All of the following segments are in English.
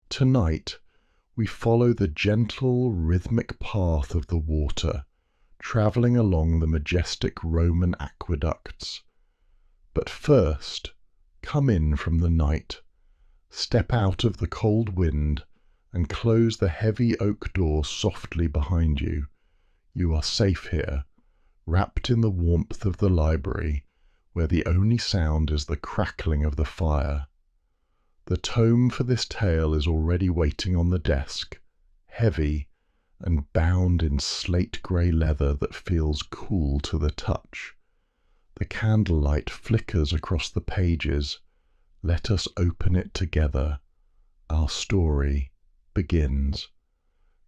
Tonight, we follow the gentle, rhythmic path of the water, travelling along the majestic Roman aqueducts. But first, come in from the night, step out of the cold wind, and close the heavy oak door softly behind you. You are safe here, wrapped in the warmth of the library, where the only sound is the crackling of the fire. The tome for this tale is already waiting on the desk, heavy and bound in slate-grey leather that feels cool to the touch. The candlelight flickers across the pages. Let us open it together. Our story begins.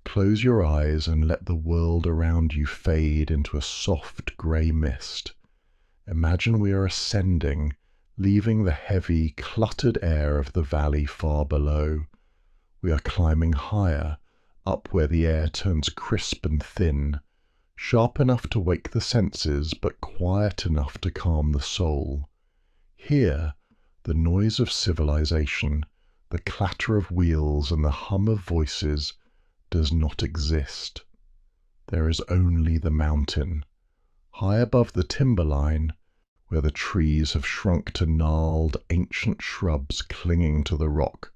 Close your eyes and let the world around you fade into a soft grey mist. Imagine we are ascending, leaving the heavy, cluttered air of the valley far below. We are climbing higher, up where the air turns crisp and thin, sharp enough to wake the senses, but quiet enough to calm the soul. Here, the noise of civilization, the clatter of wheels and the hum of voices does not exist. There is only the mountain. High above the timberline, where the trees have shrunk to gnarled, ancient shrubs clinging to the rock,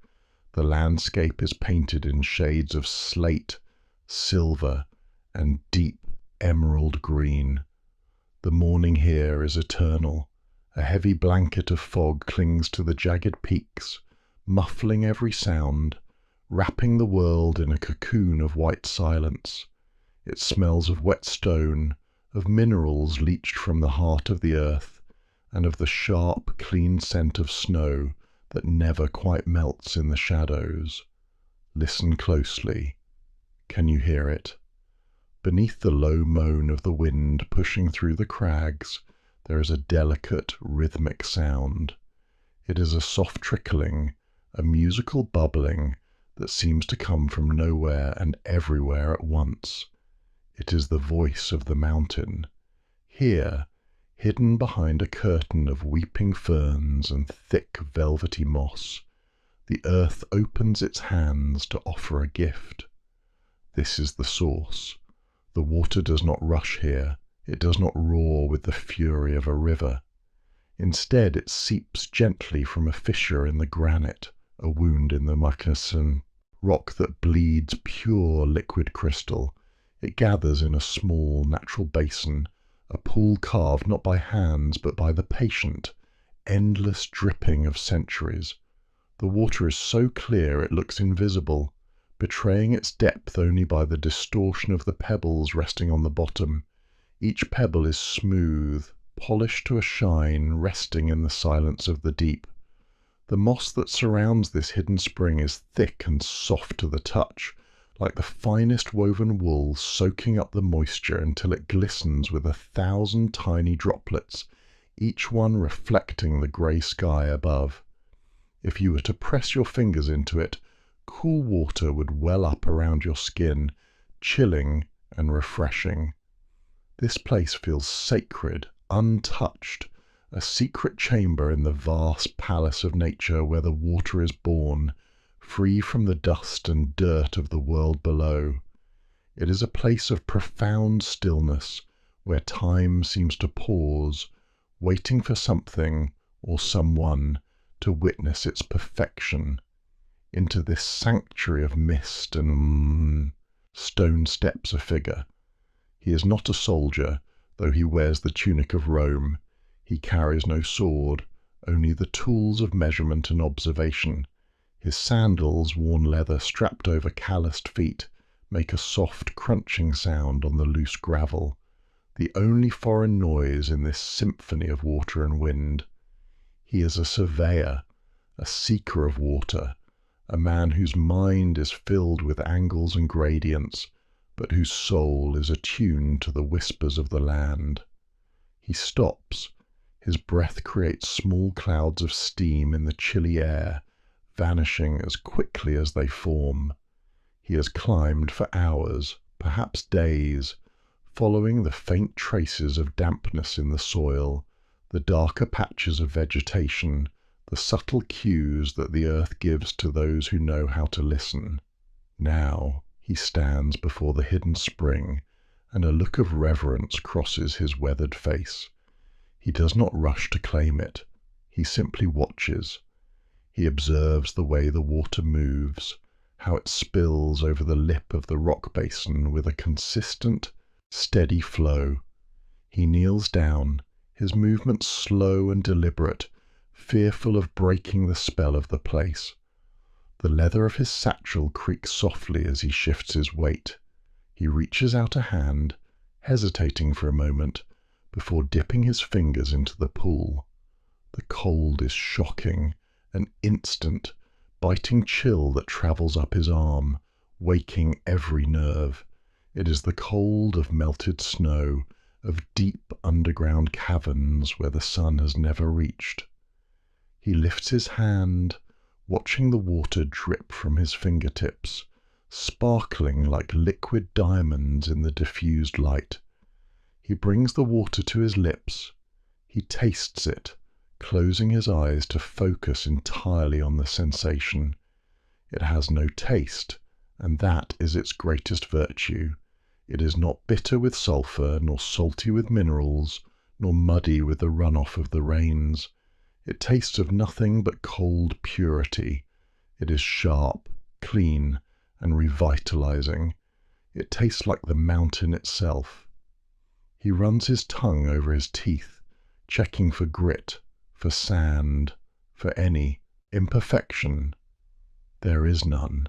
the landscape is painted in shades of slate, silver, and deep emerald green. The morning here is eternal. A heavy blanket of fog clings to the jagged peaks, muffling every sound, wrapping the world in a cocoon of white silence. It smells of wet stone, of minerals leached from the heart of the earth, and of the sharp, clean scent of snow that never quite melts in the shadows. Listen closely. Can you hear it? Beneath the low moan of the wind pushing through the crags, there is a delicate, rhythmic sound. It is a soft trickling, a musical bubbling that seems to come from nowhere and everywhere at once. It is the voice of the mountain. Here, hidden behind a curtain of weeping ferns and thick velvety moss, the earth opens its hands to offer a gift. This is the source. The water does not rush here. It does not roar with the fury of a river. Instead, it seeps gently from a fissure in the granite, a wound in the moccasin, rock that bleeds pure liquid crystal. It gathers in a small natural basin, a pool carved not by hands but by the patient, endless dripping of centuries. The water is so clear it looks invisible, betraying its depth only by the distortion of the pebbles resting on the bottom. Each pebble is smooth, polished to a shine, resting in the silence of the deep. The moss that surrounds this hidden spring is thick and soft to the touch, like the finest woven wool, soaking up the moisture until it glistens with 1,000 tiny droplets, each one reflecting the grey sky above. If you were to press your fingers into it, cool water would well up around your skin, chilling and refreshing. This place feels sacred, untouched, a secret chamber in the vast palace of nature where the water is born, free from the dust and dirt of the world below. It is a place of profound stillness, where time seems to pause, waiting for something or someone to witness its perfection. Into this sanctuary of mist and stone steps a figure. He is not a soldier, though he wears the tunic of Rome. He carries no sword, only the tools of measurement and observation. His sandals, worn leather strapped over calloused feet, make a soft crunching sound on the loose gravel, the only foreign noise in this symphony of water and wind. He is a surveyor, a seeker of water, a man whose mind is filled with angles and gradients, but whose soul is attuned to the whispers of the land. He stops. His breath creates small clouds of steam in the chilly air, vanishing as quickly as they form. He has climbed for hours, perhaps days, following the faint traces of dampness in the soil, the darker patches of vegetation, the subtle cues that the earth gives to those who know how to listen. Now he stands before the hidden spring, and a look of reverence crosses his weathered face. He does not rush to claim it. He simply watches. He observes the way the water moves, how it spills over the lip of the rock basin with a consistent, steady flow. He kneels down, his movements slow and deliberate, fearful of breaking the spell of the place. The leather of his satchel creaks softly as he shifts his weight. He reaches out a hand, hesitating for a moment, before dipping his fingers into the pool. The cold is shocking, an instant, biting chill that travels up his arm, waking every nerve. It is the cold of melted snow, of deep underground caverns where the sun has never reached. He lifts his hand, watching the water drip from his fingertips, sparkling like liquid diamonds in the diffused light. He brings the water to his lips. He tastes it, closing his eyes to focus entirely on the sensation. It has no taste, and that is its greatest virtue. It is not bitter with sulphur, nor salty with minerals, nor muddy with the runoff of the rains. It tastes of nothing but cold purity. It is sharp, clean, and revitalizing. It tastes like the mountain itself. He runs his tongue over his teeth, checking for grit, for sand, for any imperfection. There is none.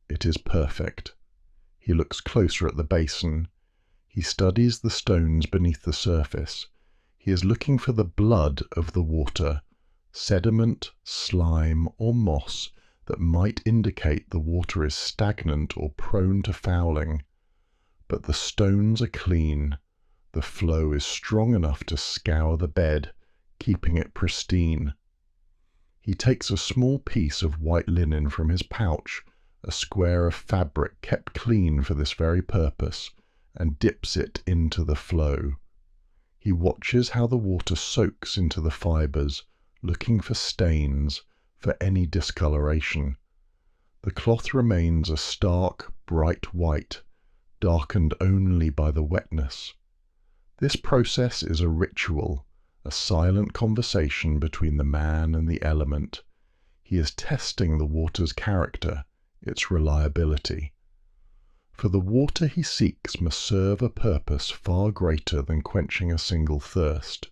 It is perfect. He looks closer at the basin. He studies the stones beneath the surface. He is looking for the blood of the water, sediment, slime, or moss that might indicate the water is stagnant or prone to fouling. But the stones are clean. The flow is strong enough to scour the bed, keeping it pristine. He takes a small piece of white linen from his pouch, a square of fabric kept clean for this very purpose, and dips it into the flow. He watches how the water soaks into the fibres, looking for stains, for any discoloration. The cloth remains a stark, bright white, darkened only by the wetness. This process is a ritual, a silent conversation between the man and the element. He is testing the water's character, its reliability. For the water he seeks must serve a purpose far greater than quenching a single thirst.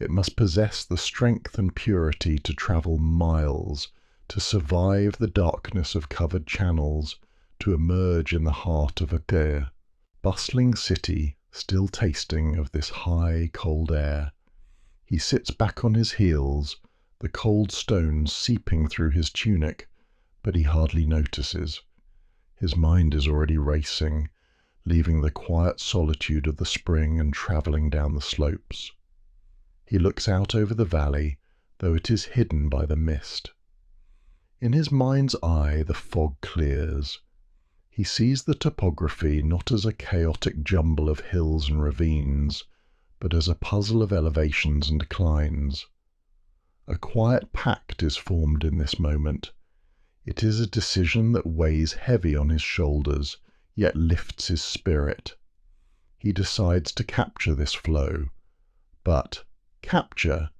It must possess the strength and purity to travel miles, to survive the darkness of covered channels, to emerge in the heart of Aquae, bustling city, still tasting of this high, cold air. He sits back on his heels, the cold stones seeping through his tunic, but he hardly notices. His mind is already racing, leaving the quiet solitude of the spring and travelling down the slopes. He looks out over the valley, though it is hidden by the mist. In his mind's eye the fog clears. He sees the topography not as a chaotic jumble of hills and ravines, but as a puzzle of elevations and declines. A quiet pact is formed in this moment. It is a decision that weighs heavy on his shoulders, yet lifts his spirit. He decides to capture this flow, but capture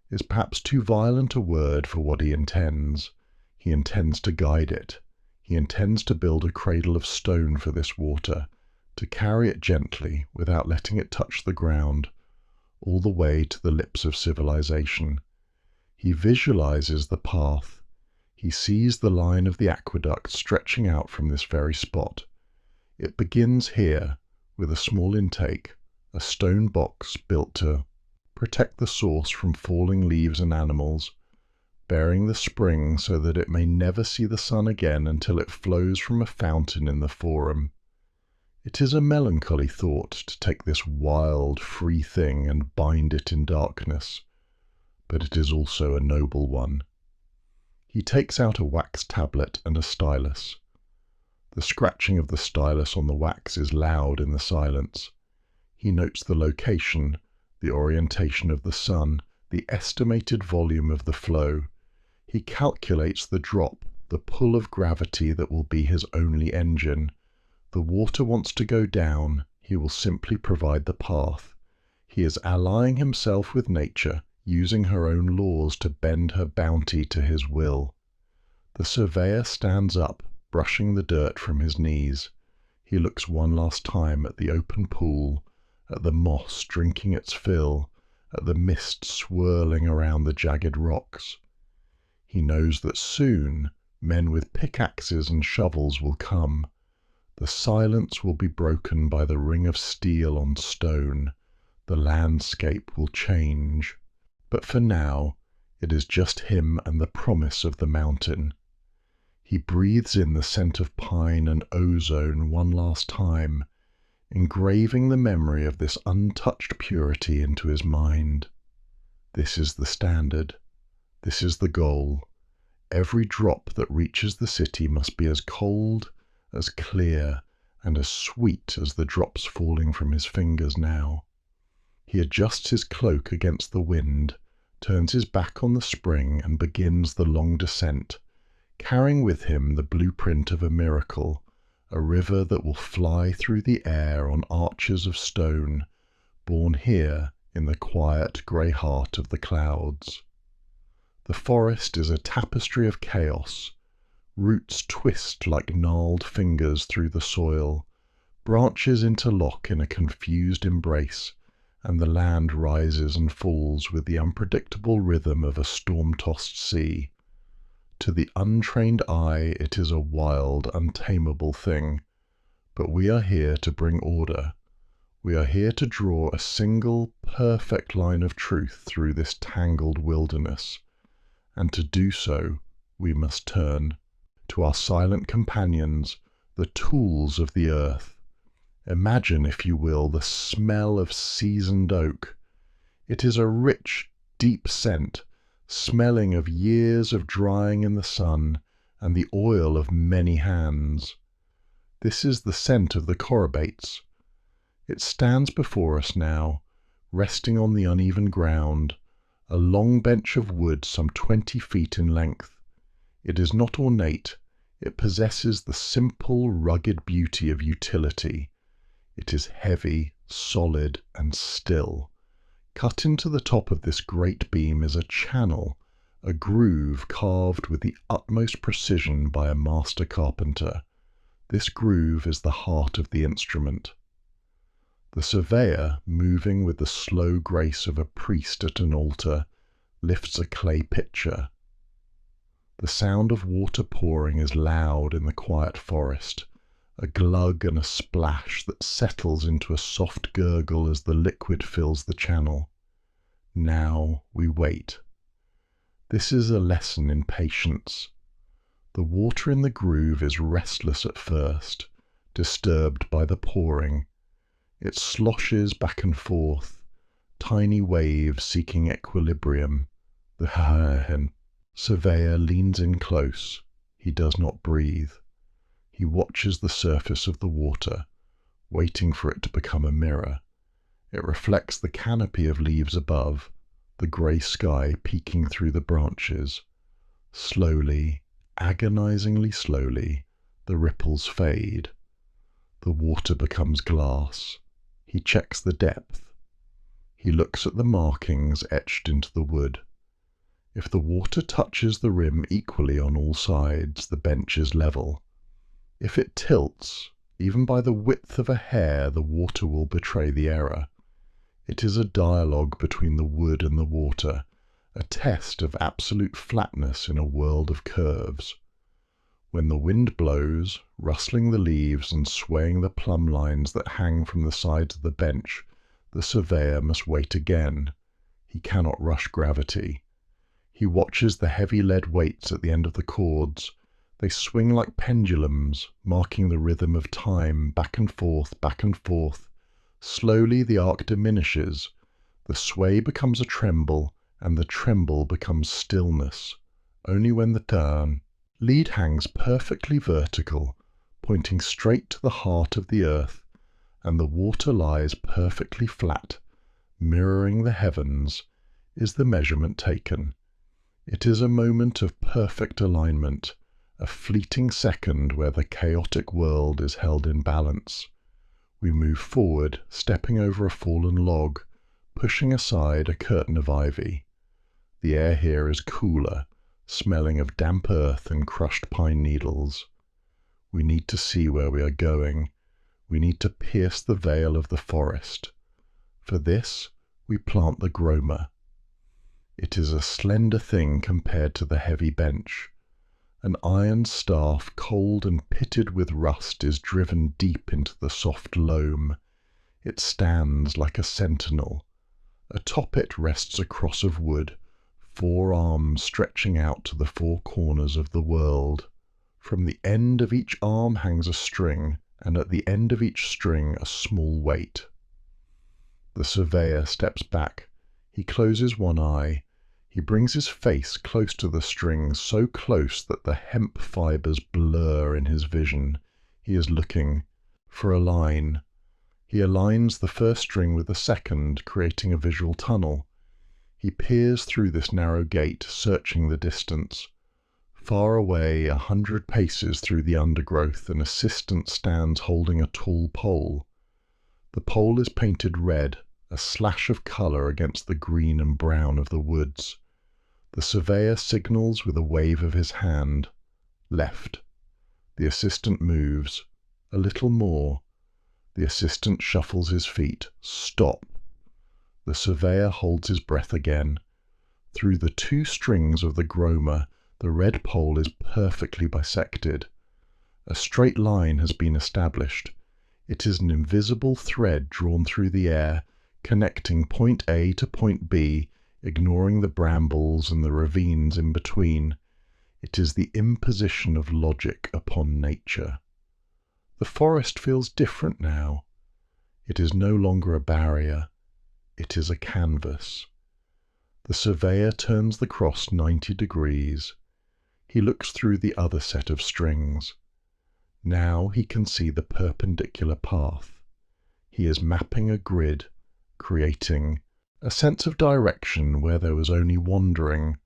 is perhaps too violent a word for what he intends. He intends to guide it. He intends to build a cradle of stone for this water, to carry it gently, without letting it touch the ground, all the way to the lips of civilization. He visualizes the path. He sees the line of the aqueduct stretching out from this very spot. It begins here, with a small intake, a stone box built to protect the source from falling leaves and animals, bearing the spring so that it may never see the sun again until it flows from a fountain in the forum. It is a melancholy thought to take this wild, free thing and bind it in darkness, but it is also a noble one. He takes out a wax tablet and a stylus. The scratching of the stylus on the wax is loud in the silence. He notes the location, the orientation of the sun, the estimated volume of the flow. He calculates the drop, the pull of gravity that will be his only engine. The water wants to go down, he will simply provide the path. He is allying himself with nature, using her own laws to bend her bounty to his will. The surveyor stands up, brushing the dirt from his knees. He looks one last time at the open pool, at the moss drinking its fill, at the mist swirling around the jagged rocks. He knows that soon men with pickaxes and shovels will come. The silence will be broken by the ring of steel on stone. The landscape will change. But for now, it is just him and the promise of the mountain. He breathes in the scent of pine and ozone one last time, engraving the memory of this untouched purity into his mind. This is the standard. This is the goal. Every drop that reaches the city must be as cold, as clear, and as sweet as the drops falling from his fingers now. He adjusts his cloak against the wind, turns his back on the spring, and begins the long descent, carrying with him the blueprint of a miracle, a river that will fly through the air on arches of stone, born here in the quiet grey heart of the clouds. The forest is a tapestry of chaos. Roots twist like gnarled fingers through the soil, branches interlock in a confused embrace, and the land rises and falls with the unpredictable rhythm of a storm-tossed sea. To the untrained eye it is a wild, untamable thing, but we are here to bring order. We are here to draw a single, perfect line of truth through this tangled wilderness, and to do so we must turn to our silent companions, the tools of the earth. Imagine, if you will, the smell of seasoned oak. It is a rich, deep scent, smelling of years of drying in the sun and the oil of many hands. This is the scent of the chorobates. It stands before us now, resting on the uneven ground, a long bench of wood some 20 feet in length. It is not ornate. It possesses the simple, rugged beauty of utility. It is heavy, solid, and still. Cut into the top of this great beam is a channel, a groove carved with the utmost precision by a master carpenter. This groove is the heart of the instrument. The surveyor, moving with the slow grace of a priest at an altar, lifts a clay pitcher. The sound of water pouring is loud in the quiet forest, a glug and a splash that settles into a soft gurgle as the liquid fills the channel. Now we wait. This is a lesson in patience. The water in the groove is restless at first, disturbed by the pouring. It sloshes back and forth, tiny waves seeking equilibrium. The surveyor leans in close. He does not breathe. He watches the surface of the water, waiting for it to become a mirror. It reflects the canopy of leaves above, the grey sky peeking through the branches. Slowly, agonizingly slowly, the ripples fade. The water becomes glass. He checks the depth. He looks at the markings etched into the wood. If the water touches the rim equally on all sides, the bench is level. If it tilts, even by the width of a hair, the water will betray the error. It is a dialogue between the wood and the water, a test of absolute flatness in a world of curves. When the wind blows, rustling the leaves and swaying the plumb lines that hang from the sides of the bench, the surveyor must wait again. He cannot rush gravity. He watches the heavy lead weights at the end of the cords. They swing like pendulums, marking the rhythm of time, back and forth, back and forth. Slowly the arc diminishes. The sway becomes a tremble, and the tremble becomes stillness. Only when the lead hangs perfectly vertical, pointing straight to the heart of the earth, and the water lies perfectly flat, mirroring the heavens, is the measurement taken. It is a moment of perfect alignment, a fleeting second where the chaotic world is held in balance. We move forward, stepping over a fallen log, pushing aside a curtain of ivy. The air here is cooler, smelling of damp earth and crushed pine needles. We need to see where we are going. We need to pierce the veil of the forest. For this, we plant the groma. It is a slender thing compared to the heavy bench. An iron staff, cold and pitted with rust, is driven deep into the soft loam. It stands like a sentinel. Atop it rests a cross of wood, 4 arms stretching out to the 4 corners of the world. From the end of each arm hangs a string, and at the end of each string a small weight. The surveyor steps back. He closes one eye. He brings his face close to the strings, so close that the hemp fibres blur in his vision. He is looking for a line. He aligns the first string with the second, creating a visual tunnel. He peers through this narrow gate, searching the distance. Far away, 100 paces through the undergrowth, an assistant stands holding a tall pole. The pole is painted red, a slash of colour against the green and brown of the woods. The surveyor signals with a wave of his hand. Left. The assistant moves. A little more. The assistant shuffles his feet. Stop. The surveyor holds his breath again. Through the 2 strings of the groma, the red pole is perfectly bisected. A straight line has been established. It is an invisible thread drawn through the air, connecting point A to point B, ignoring the brambles and the ravines in between. It is the imposition of logic upon nature. The forest feels different now. It is no longer a barrier. It is a canvas. The surveyor turns the cross 90 degrees. He looks through the other set of strings. Now he can see the perpendicular path. He is mapping a grid, creating a sense of direction where there was only wandering.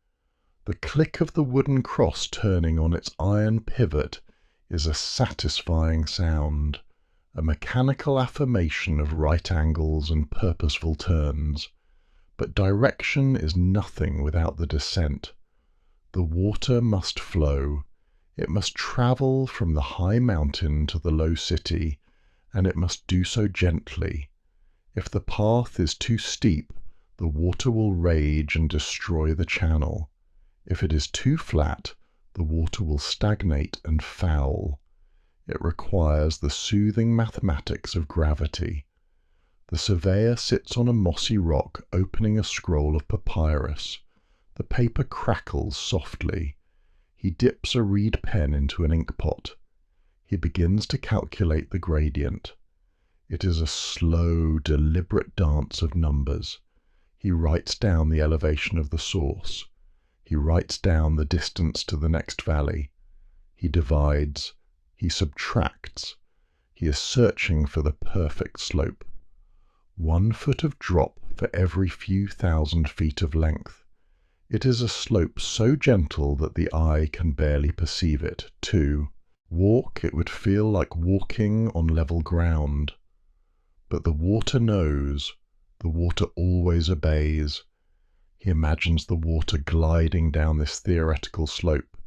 The click of the wooden cross turning on its iron pivot is a satisfying sound, a mechanical affirmation of right angles and purposeful turns. But direction is nothing without the descent. The water must flow. It must travel from the high mountain to the low city, and it must do so gently. If the path is too steep, the water will rage and destroy the channel. If it is too flat, the water will stagnate and foul. It requires the soothing mathematics of gravity. The surveyor sits on a mossy rock, opening a scroll of papyrus. The paper crackles softly. He dips a reed pen into an inkpot. He begins to calculate the gradient. It is a slow, deliberate dance of numbers. He writes down the elevation of the source. He writes down the distance to the next valley. He divides. He subtracts. He is searching for the perfect slope. 1 foot of drop for every few thousand feet of length. It is a slope so gentle that the eye can barely perceive it. 2. Walk, it would feel like walking on level ground. But the water knows. The water always obeys. He imagines the water gliding down this theoretical slope.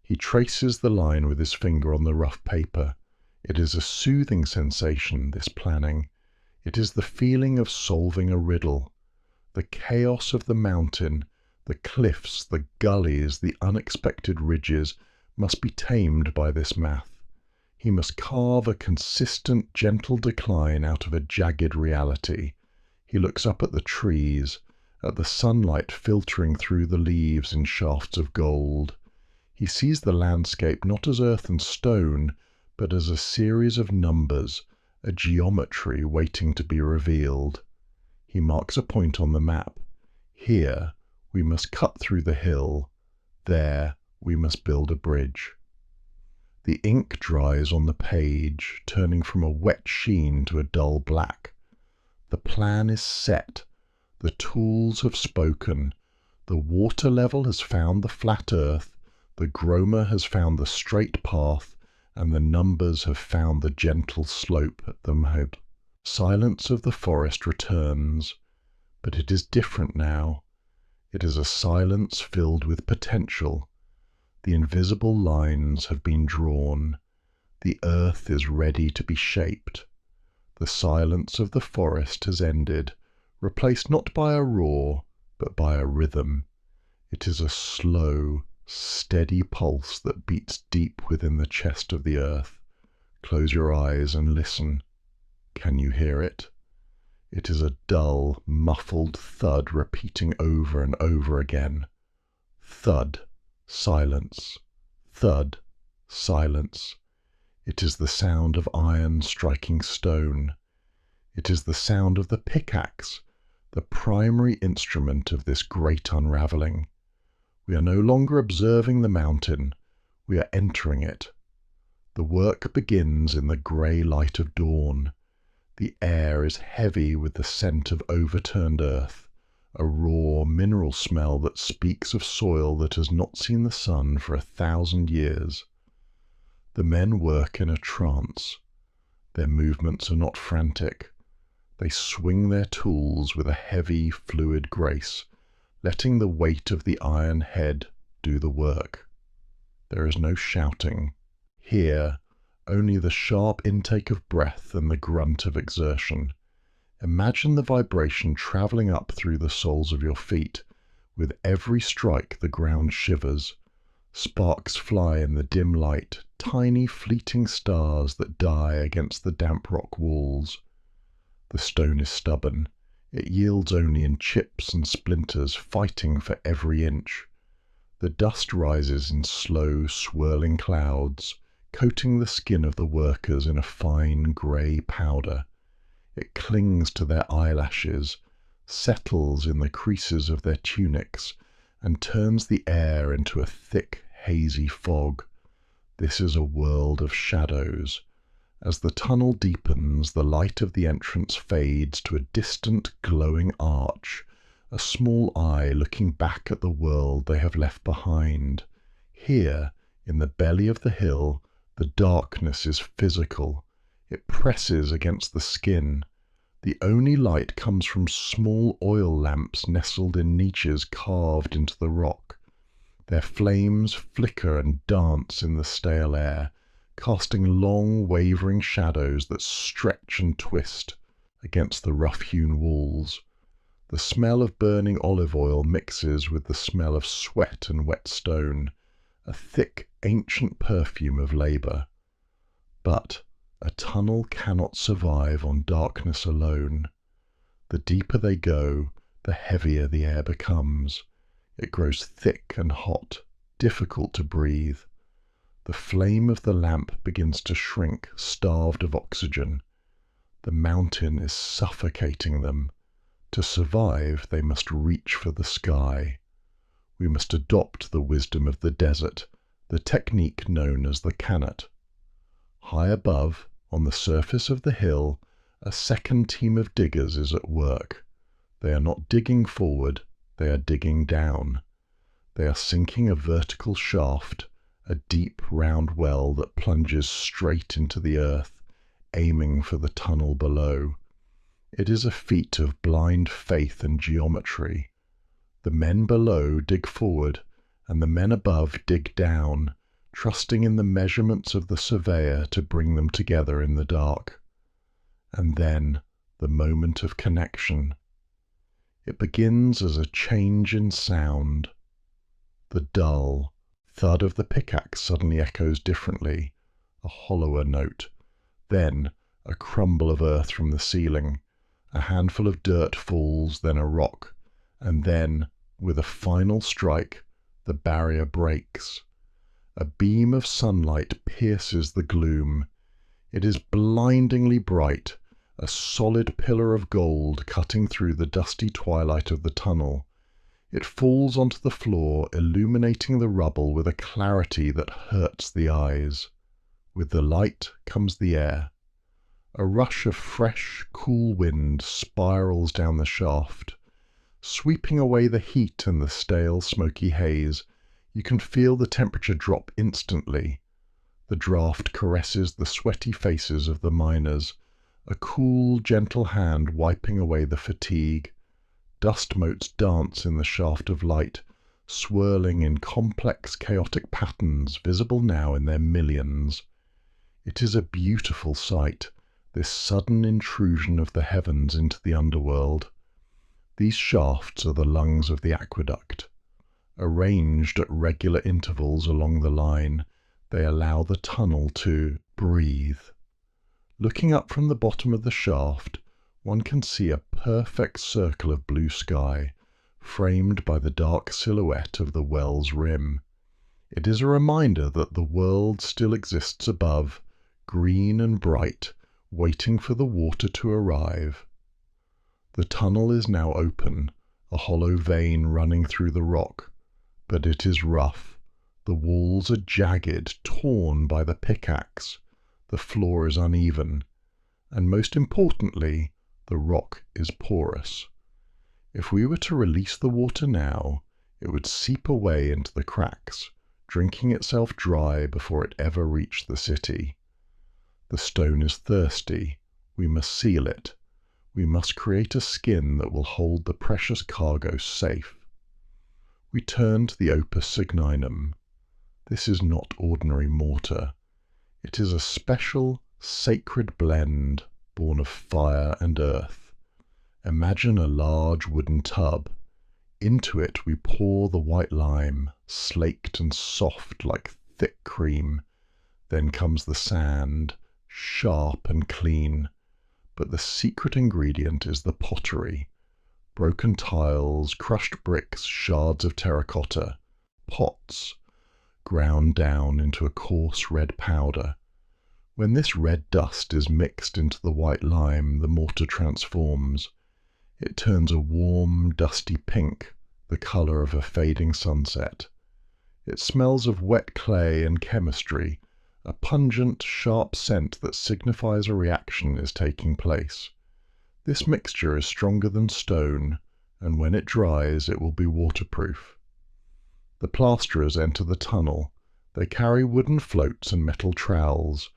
He traces the line with his finger on the rough paper. It is a soothing sensation, this planning. It is the feeling of solving a riddle. The chaos of the mountain, the cliffs, the gullies, the unexpected ridges must be tamed by this math. He must carve a consistent, gentle decline out of a jagged reality. He looks up at the trees, at the sunlight filtering through the leaves in shafts of gold. He sees the landscape not as earth and stone, but as a series of numbers, a geometry waiting to be revealed. He marks a point on the map. Here we must cut through the hill. There we must build a bridge. The ink dries on the page, turning from a wet sheen to a dull black. The plan is set. The tools have spoken. The water level has found the flat earth, the groma has found the straight path, and the numbers have found the gentle slope at the mouth. Silence of the forest returns, but it is different now. It is a silence filled with potential. The invisible lines have been drawn. The earth is ready to be shaped. The silence of the forest has ended, replaced not by a roar, but by a rhythm. It is a slow, steady pulse that beats deep within the chest of the earth. Close your eyes and listen. Can you hear it? It is a dull, muffled thud repeating over and over again. Thud, silence. Thud, silence. It is the sound of iron striking stone. It is the sound of the pickaxe, the primary instrument of this great unravelling. We are no longer observing the mountain, we are entering it. The work begins in the grey light of dawn. The air is heavy with the scent of overturned earth, a raw mineral smell that speaks of soil that has not seen the sun for 1,000 years. The men work in a trance. Their movements are not frantic. They swing their tools with a heavy, fluid grace, letting the weight of the iron head do the work. There is no shouting. Here, only the sharp intake of breath and the grunt of exertion. Imagine the vibration travelling up through the soles of your feet. With every strike the ground shivers. Sparks fly in the dim light, tiny fleeting stars that die against the damp rock walls. The stone is stubborn. It yields only in chips and splinters, fighting for every inch. The dust rises in slow, swirling clouds, coating the skin of the workers in a fine grey powder. It clings to their eyelashes, settles in the creases of their tunics, and turns the air into a thick, hazy fog. This is a world of shadows. As the tunnel deepens, the light of the entrance fades to a distant, glowing arch, a small eye looking back at the world they have left behind. Here, in the belly of the hill, the darkness is physical. It presses against the skin. The only light comes from small oil lamps nestled in niches carved into the rock. Their flames flicker and dance in the stale air, casting long, wavering shadows that stretch and twist against the rough-hewn walls. The smell of burning olive oil mixes with the smell of sweat and wet stone, a thick, ancient perfume of labour. But a tunnel cannot survive on darkness alone. The deeper they go, the heavier the air becomes. It grows thick and hot, difficult to breathe. The flame of the lamp begins to shrink, starved of oxygen. The mountain is suffocating them. To survive, they must reach for the sky. We must adopt the wisdom of the desert, the technique known as the canot. High above, on the surface of the hill, a second team of diggers is at work. They are not digging forward, they are digging down. They are sinking a vertical shaft, a deep round well that plunges straight into the earth, aiming for the tunnel below. It is a feat of blind faith and geometry. The men below dig forward, and the men above dig down, trusting in the measurements of the surveyor to bring them together in the dark. And then the moment of connection. It begins as a change in sound. The dull thud of the pickaxe suddenly echoes differently, a hollower note. Then a crumble of earth from the ceiling. A handful of dirt falls, then a rock, and then, with a final strike, the barrier breaks. A beam of sunlight pierces the gloom. It is blindingly bright, a solid pillar of gold cutting through the dusty twilight of the tunnel. It falls onto the floor, illuminating the rubble with a clarity that hurts the eyes. With the light comes the air. A rush of fresh, cool wind spirals down the shaft. Sweeping away the heat and the stale, smoky haze, you can feel the temperature drop instantly. The draught caresses the sweaty faces of the miners, a cool, gentle hand wiping away the fatigue. Dust motes dance in the shaft of light, swirling in complex, chaotic patterns visible now in their millions. It is a beautiful sight, this sudden intrusion of the heavens into the underworld. These shafts are the lungs of the aqueduct. Arranged at regular intervals along the line, they allow the tunnel to breathe. Looking up from the bottom of the shaft, one can see a perfect circle of blue sky, framed by the dark silhouette of the well's rim. It is a reminder that the world still exists above, green and bright, waiting for the water to arrive. The tunnel is now open, a hollow vein running through the rock, but it is rough. The walls are jagged, torn by the pickaxe. The floor is uneven, and most importantly, the rock is porous. If we were to release the water now, it would seep away into the cracks, drinking itself dry before it ever reached the city. The stone is thirsty. We must seal it. We must create a skin that will hold the precious cargo safe. We turn to the opus signinum. This is not ordinary mortar. It is a special, sacred blend born of fire and earth. Imagine a large wooden tub. Into it we pour the white lime, slaked and soft like thick cream. Then comes the sand, sharp and clean. But the secret ingredient is the pottery. Broken tiles, crushed bricks, shards of terracotta, pots, ground down into a coarse red powder. When this red dust is mixed into the white lime, the mortar transforms. It turns a warm, dusty pink, the colour of a fading sunset. It smells of wet clay and chemistry, a pungent, sharp scent that signifies a reaction is taking place. This mixture is stronger than stone, and when it dries it will be waterproof. The plasterers enter the tunnel. They carry wooden floats and metal trowels.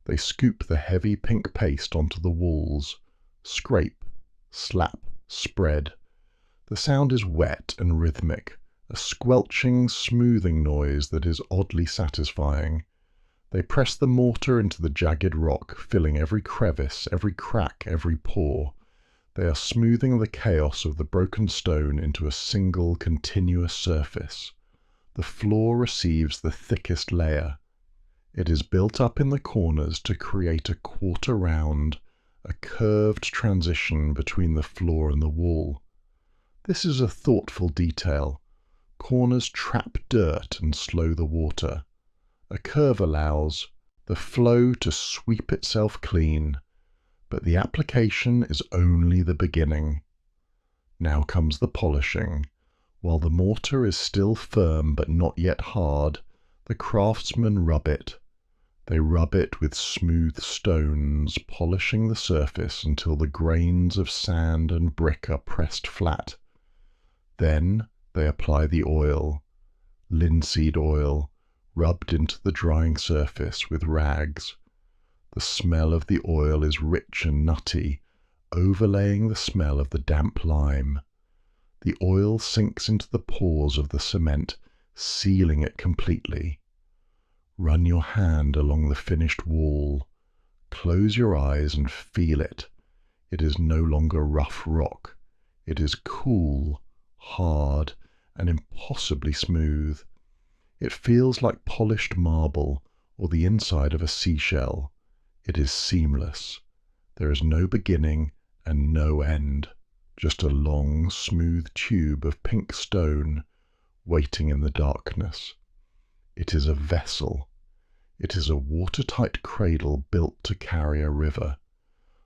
They scoop the heavy pink paste onto the walls. Scrape, slap, spread. The sound is wet and rhythmic, a squelching, smoothing noise that is oddly satisfying. They press the mortar into the jagged rock, filling every crevice, every crack, every pore. They are smoothing the chaos of the broken stone into a single, continuous surface. The floor receives the thickest layer. It is built up in the corners to create a quarter round, a curved transition between the floor and the wall. This is a thoughtful detail. Corners trap dirt and slow the water. A curve allows the flow to sweep itself clean, but the application is only the beginning. Now comes the polishing. While the mortar is still firm but not yet hard, the craftsmen rub it. They rub it with smooth stones, polishing the surface until the grains of sand and brick are pressed flat. Then they apply the oil, linseed oil, rubbed into the drying surface with rags. The smell of the oil is rich and nutty, overlaying the smell of the damp lime. The oil sinks into the pores of the cement, sealing it completely. Run your hand along the finished wall. Close your eyes and feel it. It is no longer rough rock. It is cool, hard, and impossibly smooth. It feels like polished marble or the inside of a seashell. It is seamless. There is no beginning and no end, just a long, smooth tube of pink stone waiting in the darkness. It is a vessel. It is a watertight cradle built to carry a river.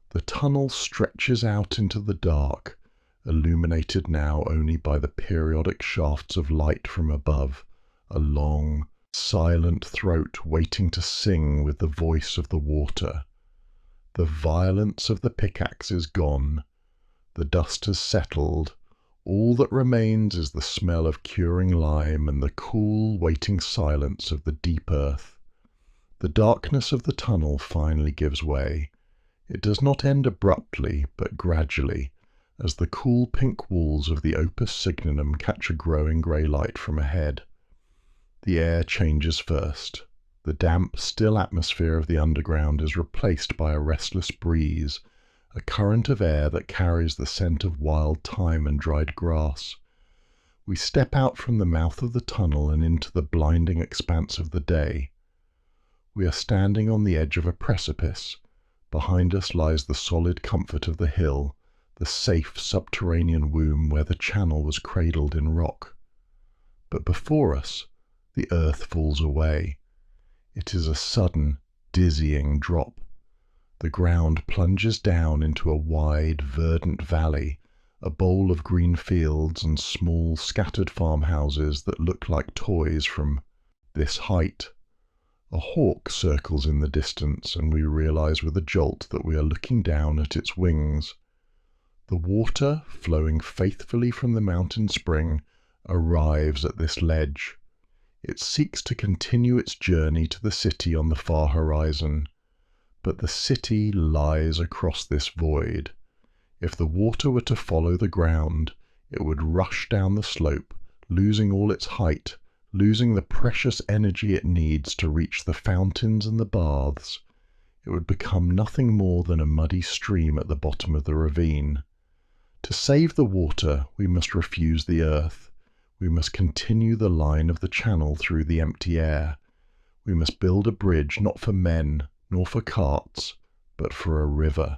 The tunnel stretches out into the dark, illuminated now only by the periodic shafts of light from above, a long, silent throat waiting to sing with the voice of the water. The violence of the pickaxe is gone. The dust has settled. All that remains is the smell of curing lime and the cool, waiting silence of the deep earth. The darkness of the tunnel finally gives way. It does not end abruptly, but gradually, as the cool pink walls of the opus signinum catch a growing grey light from ahead. The air changes first. The damp, still atmosphere of the underground is replaced by a restless breeze, a current of air that carries the scent of wild thyme and dried grass. We step out from the mouth of the tunnel and into the blinding expanse of the day. We are standing on the edge of a precipice. Behind us lies the solid comfort of the hill, the safe subterranean womb where the channel was cradled in rock. But before us, the earth falls away. It is a sudden, dizzying drop. The ground plunges down into a wide, verdant valley, a bowl of green fields and small, scattered farmhouses that look like toys from this height. A hawk circles in the distance, and we realize with a jolt that we are looking down at its wings. The water, flowing faithfully from the mountain spring, arrives at this ledge. It seeks to continue its journey to the city on the far horizon. But the city lies across this void. If the water were to follow the ground, it would rush down the slope, losing all its height, losing the precious energy it needs to reach the fountains and the baths. It would become nothing more than a muddy stream at the bottom of the ravine. To save the water, we must refuse the earth. We must continue the line of the channel through the empty air. We must build a bridge not for men, nor for carts, but for a river.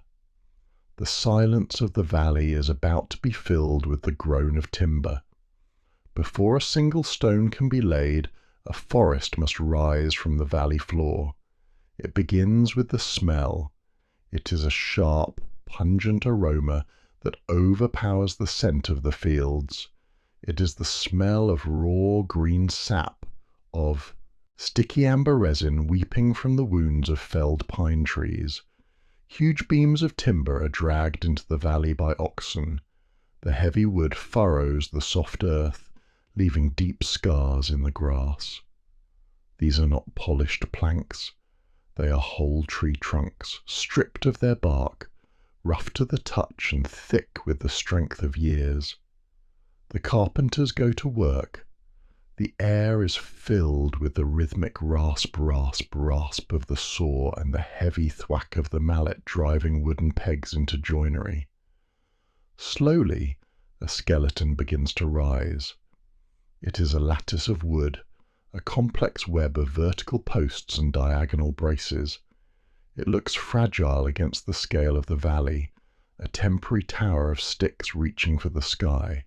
The silence of the valley is about to be filled with the groan of timber. Before a single stone can be laid, a forest must rise from the valley floor. It begins with the smell. It is a sharp, pungent aroma that overpowers the scent of the fields. It is the smell of raw green sap, of sticky amber resin weeping from the wounds of felled pine trees. Huge beams of timber are dragged into the valley by oxen. The heavy wood furrows the soft earth, leaving deep scars in the grass. These are not polished planks. They are whole tree trunks, stripped of their bark, rough to the touch and thick with the strength of years. The carpenters go to work. The air is filled with the rhythmic rasp, rasp, rasp of the saw and the heavy thwack of the mallet driving wooden pegs into joinery. Slowly, a skeleton begins to rise. It is a lattice of wood, a complex web of vertical posts and diagonal braces. It looks fragile against the scale of the valley, a temporary tower of sticks reaching for the sky.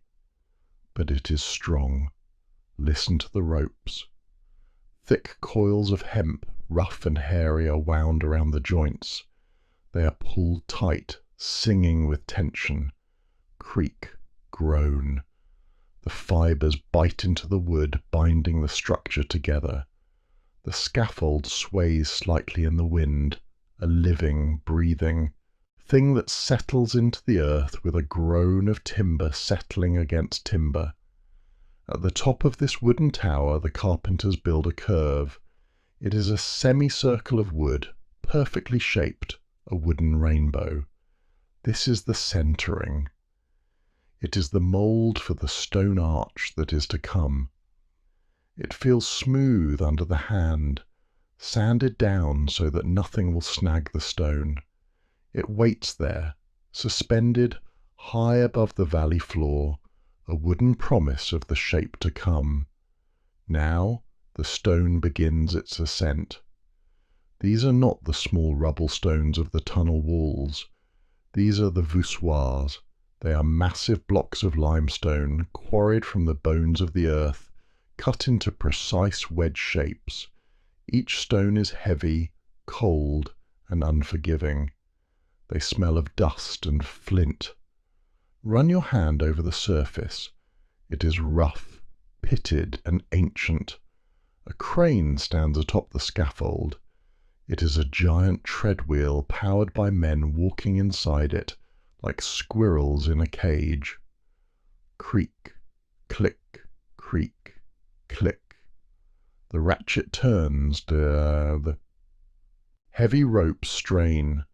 But it is strong. Listen to the ropes. Thick coils of hemp, rough and hairy, are wound around the joints. They are pulled tight, singing with tension. Creak, groan. The fibres bite into the wood, binding the structure together. The scaffold sways slightly in the wind, a living, breathing thing that settles into the earth with a groan of timber settling against timber. At the top of this wooden tower, the carpenters build a curve. It is a semicircle of wood, perfectly shaped, a wooden rainbow. This is the centering. It is the mould for the stone arch that is to come. It feels smooth under the hand, sanded down so that nothing will snag the stone. It waits there, suspended high above the valley floor, a wooden promise of the shape to come. Now the stone begins its ascent. These are not the small rubble stones of the tunnel walls. These are the voussoirs. They are massive blocks of limestone, quarried from the bones of the earth, cut into precise wedge shapes. Each stone is heavy, cold, and unforgiving. They smell of dust and flint. Run your hand over the surface. It is rough, pitted, and ancient. A crane stands atop the scaffold. It is a giant treadwheel powered by men walking inside it, like squirrels in a cage. Creak, click, creak, click. The ratchet turns, the heavy ropes strain.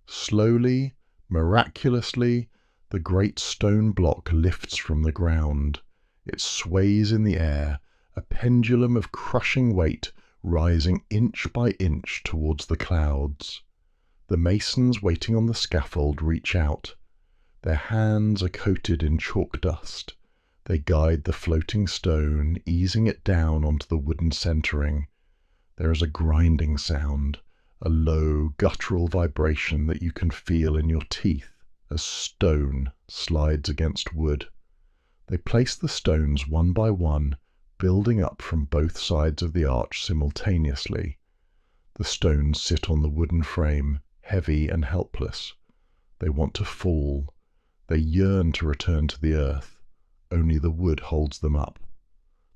Slowly, miraculously, the great stone block lifts from the ground. It sways in the air, a pendulum of crushing weight rising inch by inch towards the clouds. The masons waiting on the scaffold reach out. Their hands are coated in chalk dust. They guide the floating stone, easing it down onto the wooden centering. There is a grinding sound, a low, guttural vibration that you can feel in your teeth as stone slides against wood. They place the stones one by one, building up from both sides of the arch simultaneously. The stones sit on the wooden frame, heavy and helpless. They want to fall. They yearn to return to the earth. Only the wood holds them up.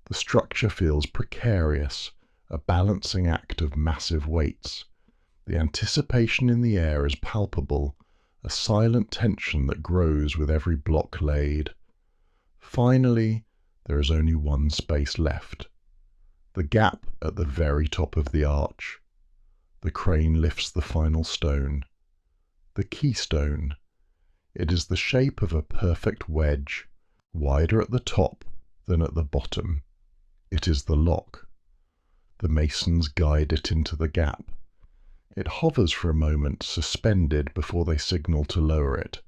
The structure feels precarious, a balancing act of massive weights. The anticipation in the air is palpable, a silent tension that grows with every block laid. Finally, there is only one space left. The gap at the very top of the arch. The crane lifts the final stone. The keystone. It is the shape of a perfect wedge, wider at the top than at the bottom. It is the lock. The masons guide it into the gap. It hovers for a moment, suspended, before they signal to lower it.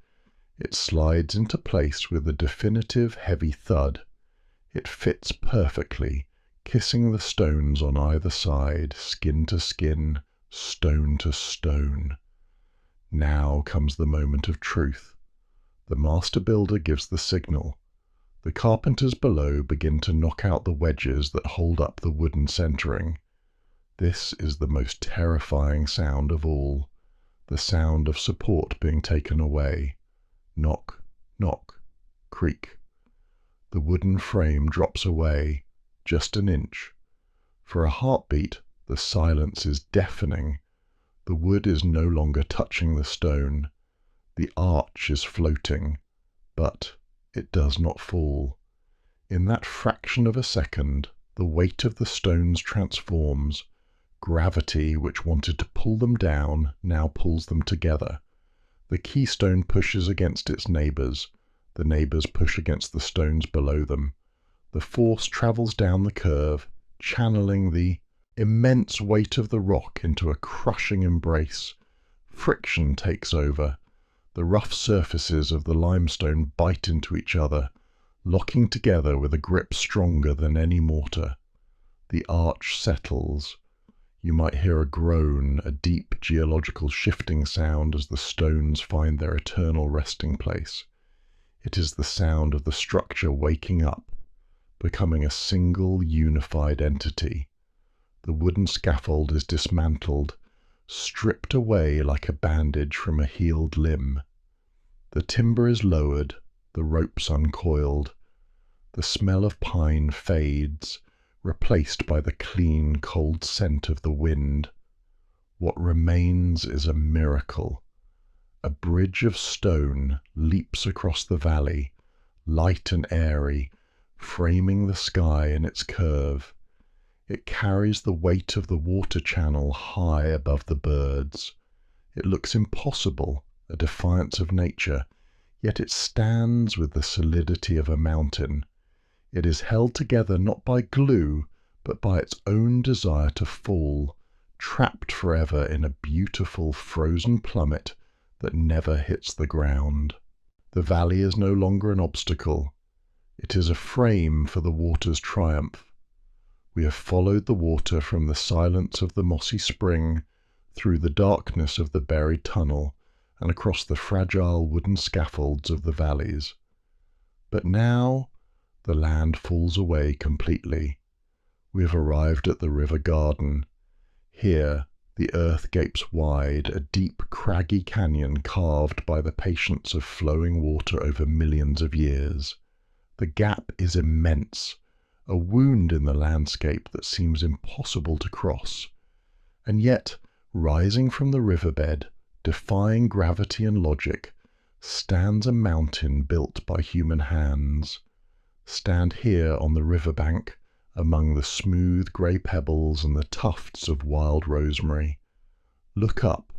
It slides into place with a definitive heavy thud. It fits perfectly, kissing the stones on either side, skin to skin, stone to stone. Now comes the moment of truth. The master builder gives the signal. The carpenters below begin to knock out the wedges that hold up the wooden centering. This is the most terrifying sound of all, the sound of support being taken away. Knock, knock, creak. The wooden frame drops away, just an inch. For a heartbeat, the silence is deafening. The wood is no longer touching the stone. The arch is floating, but it does not fall. In that fraction of a second, the weight of the stones transforms. Gravity, which wanted to pull them down, now pulls them together. The keystone pushes against its neighbours. The neighbours push against the stones below them. The force travels down the curve, channeling the immense weight of the rock into a crushing embrace. Friction takes over. The rough surfaces of the limestone bite into each other, locking together with a grip stronger than any mortar. The arch settles. You might hear a groan, a deep geological shifting sound as the stones find their eternal resting place. It is the sound of the structure waking up, becoming a single unified entity. The wooden scaffold is dismantled, stripped away like a bandage from a healed limb. The timber is lowered, the ropes uncoiled. The smell of pine fades, replaced by the clean, cold scent of the wind. What remains is a miracle. A bridge of stone leaps across the valley, light and airy, framing the sky in its curve. It carries the weight of the water channel high above the birds. It looks impossible, a defiance of nature, yet it stands with the solidity of a mountain. It is held together not by glue, but by its own desire to fall, trapped forever in a beautiful frozen plummet that never hits the ground. The valley is no longer an obstacle. It is a frame for the water's triumph. We have followed the water from the silence of the mossy spring, through the darkness of the buried tunnel, and across the fragile wooden scaffolds of the valleys. But now the land falls away completely. We have arrived at the river garden. Here the earth gapes wide, a deep, craggy canyon carved by the patience of flowing water over millions of years. The gap is immense, a wound in the landscape that seems impossible to cross. And yet, rising from the riverbed, defying gravity and logic, stands a mountain built by human hands. Stand here on the river bank, among the smooth grey pebbles and the tufts of wild rosemary. Look up,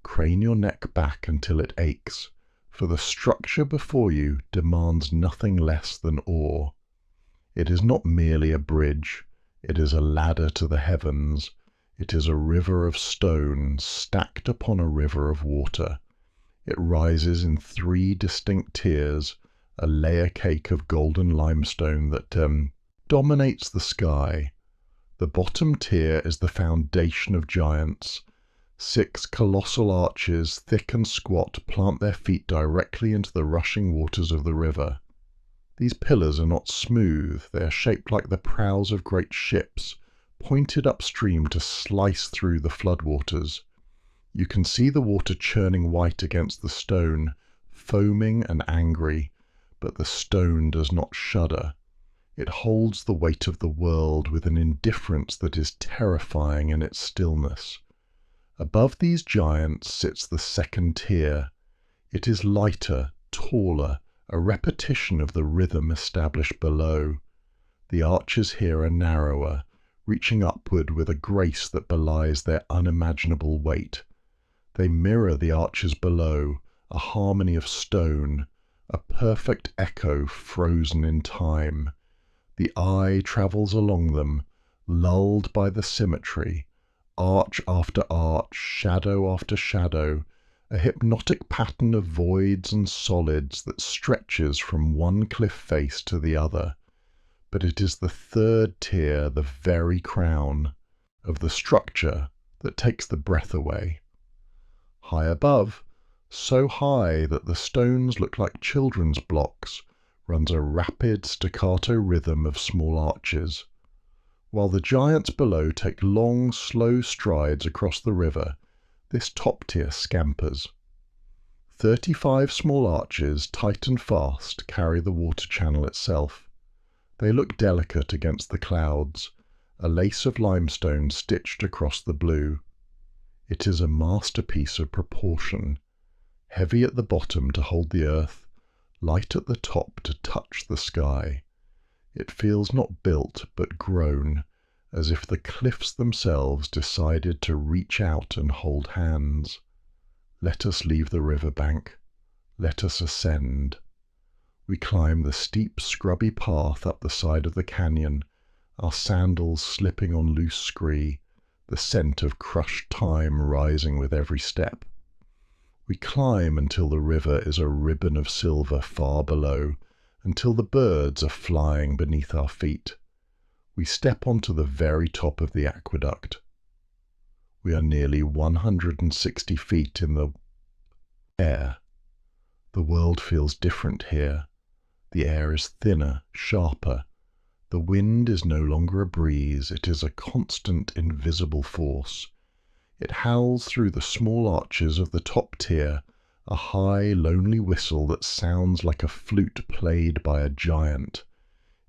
crane your neck back until it aches, for the structure before you demands nothing less than awe. It is not merely a bridge, it is a ladder to the heavens. It is a river of stone stacked upon a river of water. It rises in 3 distinct tiers, a layer cake of golden limestone that dominates the sky. The bottom tier is the foundation of giants. 6 colossal arches, thick and squat, plant their feet directly into the rushing waters of the river. These pillars are not smooth, they are shaped like the prows of great ships, pointed upstream to slice through the floodwaters. You can see the water churning white against the stone, foaming and angry, but the stone does not shudder. It holds the weight of the world with an indifference that is terrifying in its stillness. Above these giants sits the second tier. It is lighter, taller, a repetition of the rhythm established below. The arches here are narrower, reaching upward with a grace that belies their unimaginable weight. They mirror the arches below, a harmony of stone, a perfect echo frozen in time. The eye travels along them, lulled by the symmetry, arch after arch, shadow after shadow, a hypnotic pattern of voids and solids that stretches from one cliff face to the other. But it is the third tier, the very crown of the structure, that takes the breath away. High above, so high that the stones look like children's blocks, runs a rapid staccato rhythm of small arches, while the giants below take long, slow strides across the river. This top tier scampers. 35 small arches, tight and fast, carry the water channel itself. They look delicate against the clouds, a lace of limestone stitched across the blue. It is a masterpiece of proportion, heavy at the bottom to hold the earth, light at the top to touch the sky. It feels not built but grown, as if the cliffs themselves decided to reach out and hold hands. Let us leave the river bank. Let us ascend. We climb the steep, scrubby path up the side of the canyon, our sandals slipping on loose scree, the scent of crushed thyme rising with every step. We climb until the river is a ribbon of silver far below, until the birds are flying beneath our feet. We step onto the very top of the aqueduct. We are nearly 160 feet in the air. The world feels different here. The air is thinner, sharper. The wind is no longer a breeze, it is a constant, invisible force. It howls through the small arches of the top tier, a high, lonely whistle that sounds like a flute played by a giant.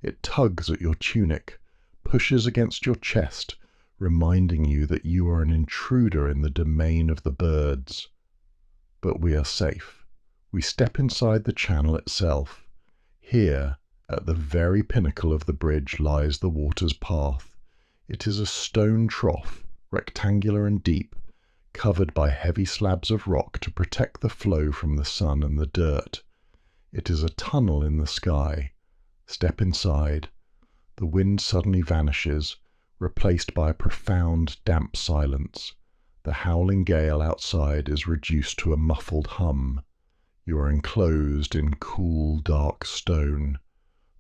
It tugs at your tunic, pushes against your chest, reminding you that you are an intruder in the domain of the birds. But we are safe. We step inside the channel itself. Here, at the very pinnacle of the bridge, lies the water's path. It is a stone trough, rectangular and deep, covered by heavy slabs of rock to protect the flow from the sun and the dirt. It is a tunnel in the sky. Step inside. The wind suddenly vanishes, replaced by a profound, damp silence. The howling gale outside is reduced to a muffled hum. You are enclosed in cool, dark stone.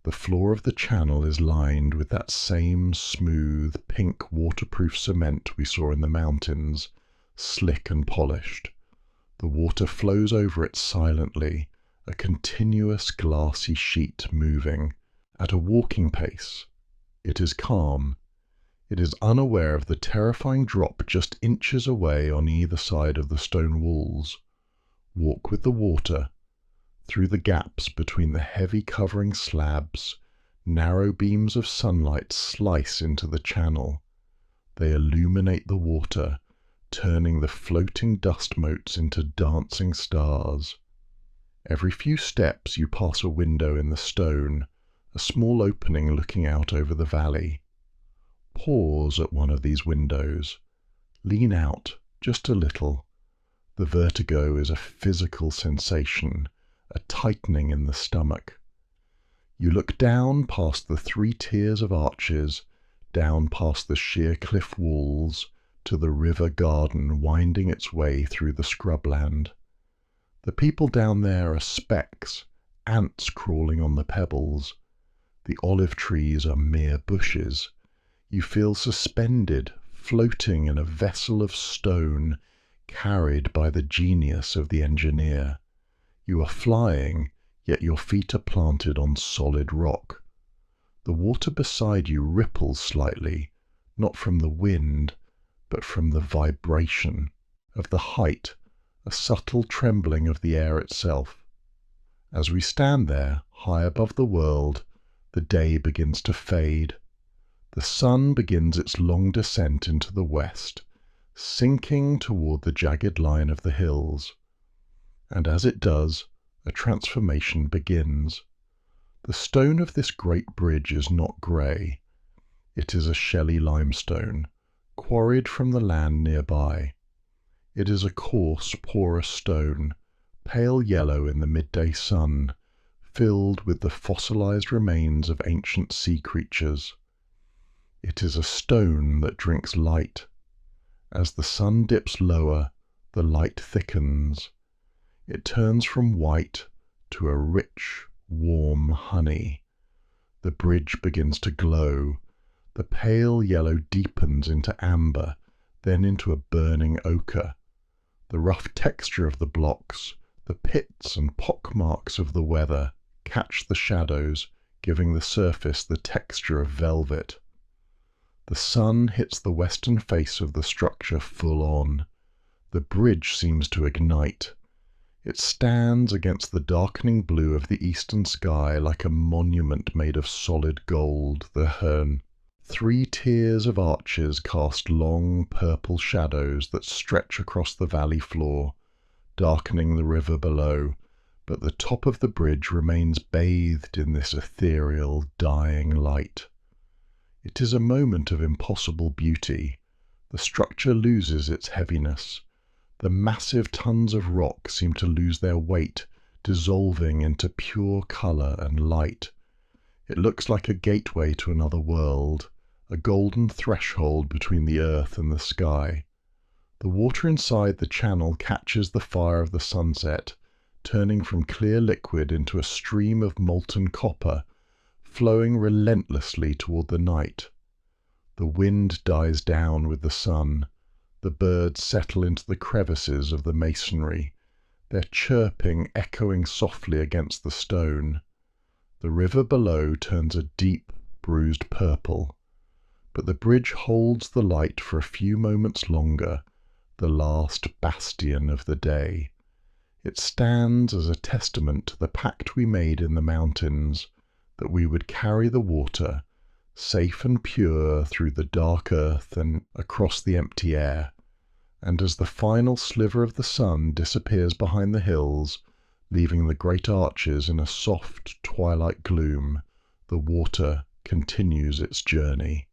The floor of the channel is lined with that same smooth, pink, waterproof cement we saw in the mountains, slick and polished. The water flows over it silently, a continuous glassy sheet moving, at a walking pace. It is calm. It is unaware of the terrifying drop just inches away on either side of the stone walls. Walk with the water. Through the gaps between the heavy covering slabs, narrow beams of sunlight slice into the channel. They illuminate the water, turning the floating dust motes into dancing stars. Every few steps you pass a window in the stone, a small opening looking out over the valley. Pause at one of these windows. Lean out just a little. The vertigo is a physical sensation, a tightening in the stomach. You look down past the 3 tiers of arches, down past the sheer cliff walls, to the river garden winding its way through the scrubland. The people down there are specks, ants crawling on the pebbles. The olive trees are mere bushes. You feel suspended, floating in a vessel of stone, carried by the genius of the engineer. You are flying, yet your feet are planted on solid rock. The water beside you ripples slightly, not from the wind, but from the vibration of the height, a subtle trembling of the air itself. As we stand there, high above the world, the day begins to fade. The sun begins its long descent into the west, sinking toward the jagged line of the hills. And as it does, a transformation begins. The stone of this great bridge is not grey. It is a shelly limestone, quarried from the land nearby. It is a coarse, porous stone, pale yellow in the midday sun, filled with the fossilized remains of ancient sea creatures. It is a stone that drinks light. As the sun dips lower, the light thickens. It turns from white to a rich, warm honey. The bridge begins to glow. The pale yellow deepens into amber, then into a burning ochre. The rough texture of the blocks, the pits and pockmarks of the weather, catch the shadows, giving the surface the texture of velvet. The sun hits the western face of the structure full on. The bridge seems to ignite. It stands against the darkening blue of the eastern sky like a monument made of solid gold, the Herne. 3 tiers of arches cast long purple shadows that stretch across the valley floor, darkening the river below, but the top of the bridge remains bathed in this ethereal, dying light. It is a moment of impossible beauty. The structure loses its heaviness. The massive tons of rock seem to lose their weight, dissolving into pure colour and light. It looks like a gateway to another world, a golden threshold between the earth and the sky. The water inside the channel catches the fire of the sunset, turning from clear liquid into a stream of molten copper, flowing relentlessly toward the night. The wind dies down with the sun. The birds settle into the crevices of the masonry, their chirping echoing softly against the stone. The river below turns a deep, bruised purple. But the bridge holds the light for a few moments longer, the last bastion of the day. It stands as a testament to the pact we made in the mountains, that we would carry the water, safe and pure, through the dark earth and across the empty air. And as the final sliver of the sun disappears behind the hills, leaving the great arches in a soft twilight gloom, the water continues its journey.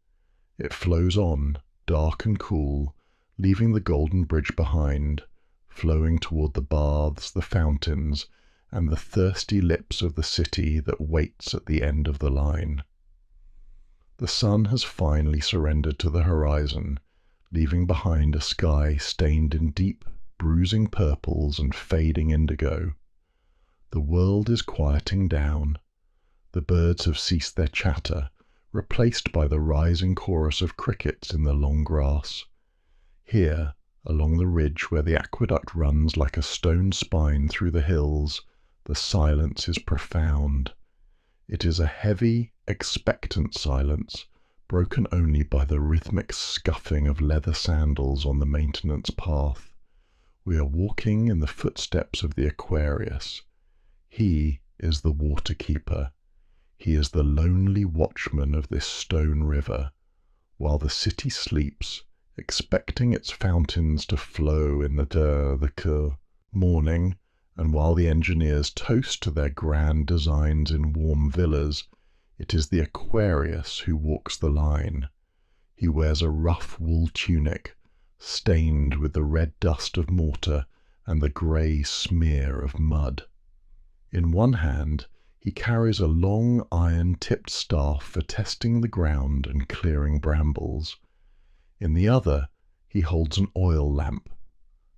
It flows on, dark and cool, leaving the golden bridge behind, flowing toward the baths, the fountains, and the thirsty lips of the city that waits at the end of the line. The sun has finally surrendered to the horizon, leaving behind a sky stained in deep, bruising purples and fading indigo. The world is quieting down. The birds have ceased their chatter, replaced by the rising chorus of crickets in the long grass. Here, along the ridge where the aqueduct runs like a stone spine through the hills, the silence is profound. It is a heavy, expectant silence, broken only by the rhythmic scuffing of leather sandals on the maintenance path. We are walking in the footsteps of the Aquarius. He is the water-keeper. He is the lonely watchman of this stone river, while the city sleeps, expecting its fountains to flow in the morning. and while the engineers toast to their grand designs in warm villas, it is the Aquarius who walks the line. He wears a rough wool tunic, stained with the red dust of mortar and the grey smear of mud. In one hand, he carries a long iron-tipped staff for testing the ground and clearing brambles. In the other, he holds an oil lamp.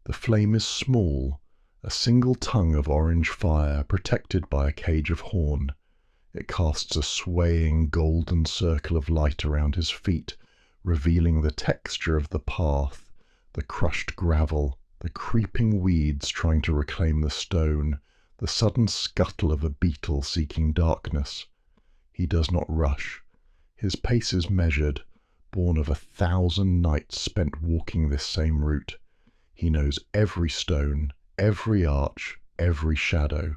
The flame is small, a single tongue of orange fire protected by a cage of horn. It casts a swaying golden circle of light around his feet, revealing the texture of the path, the crushed gravel, the creeping weeds trying to reclaim the stone, the sudden scuttle of a beetle seeking darkness. He does not rush. His pace is measured, born of 1,000 nights spent walking this same route. He knows every stone, every arch, every shadow.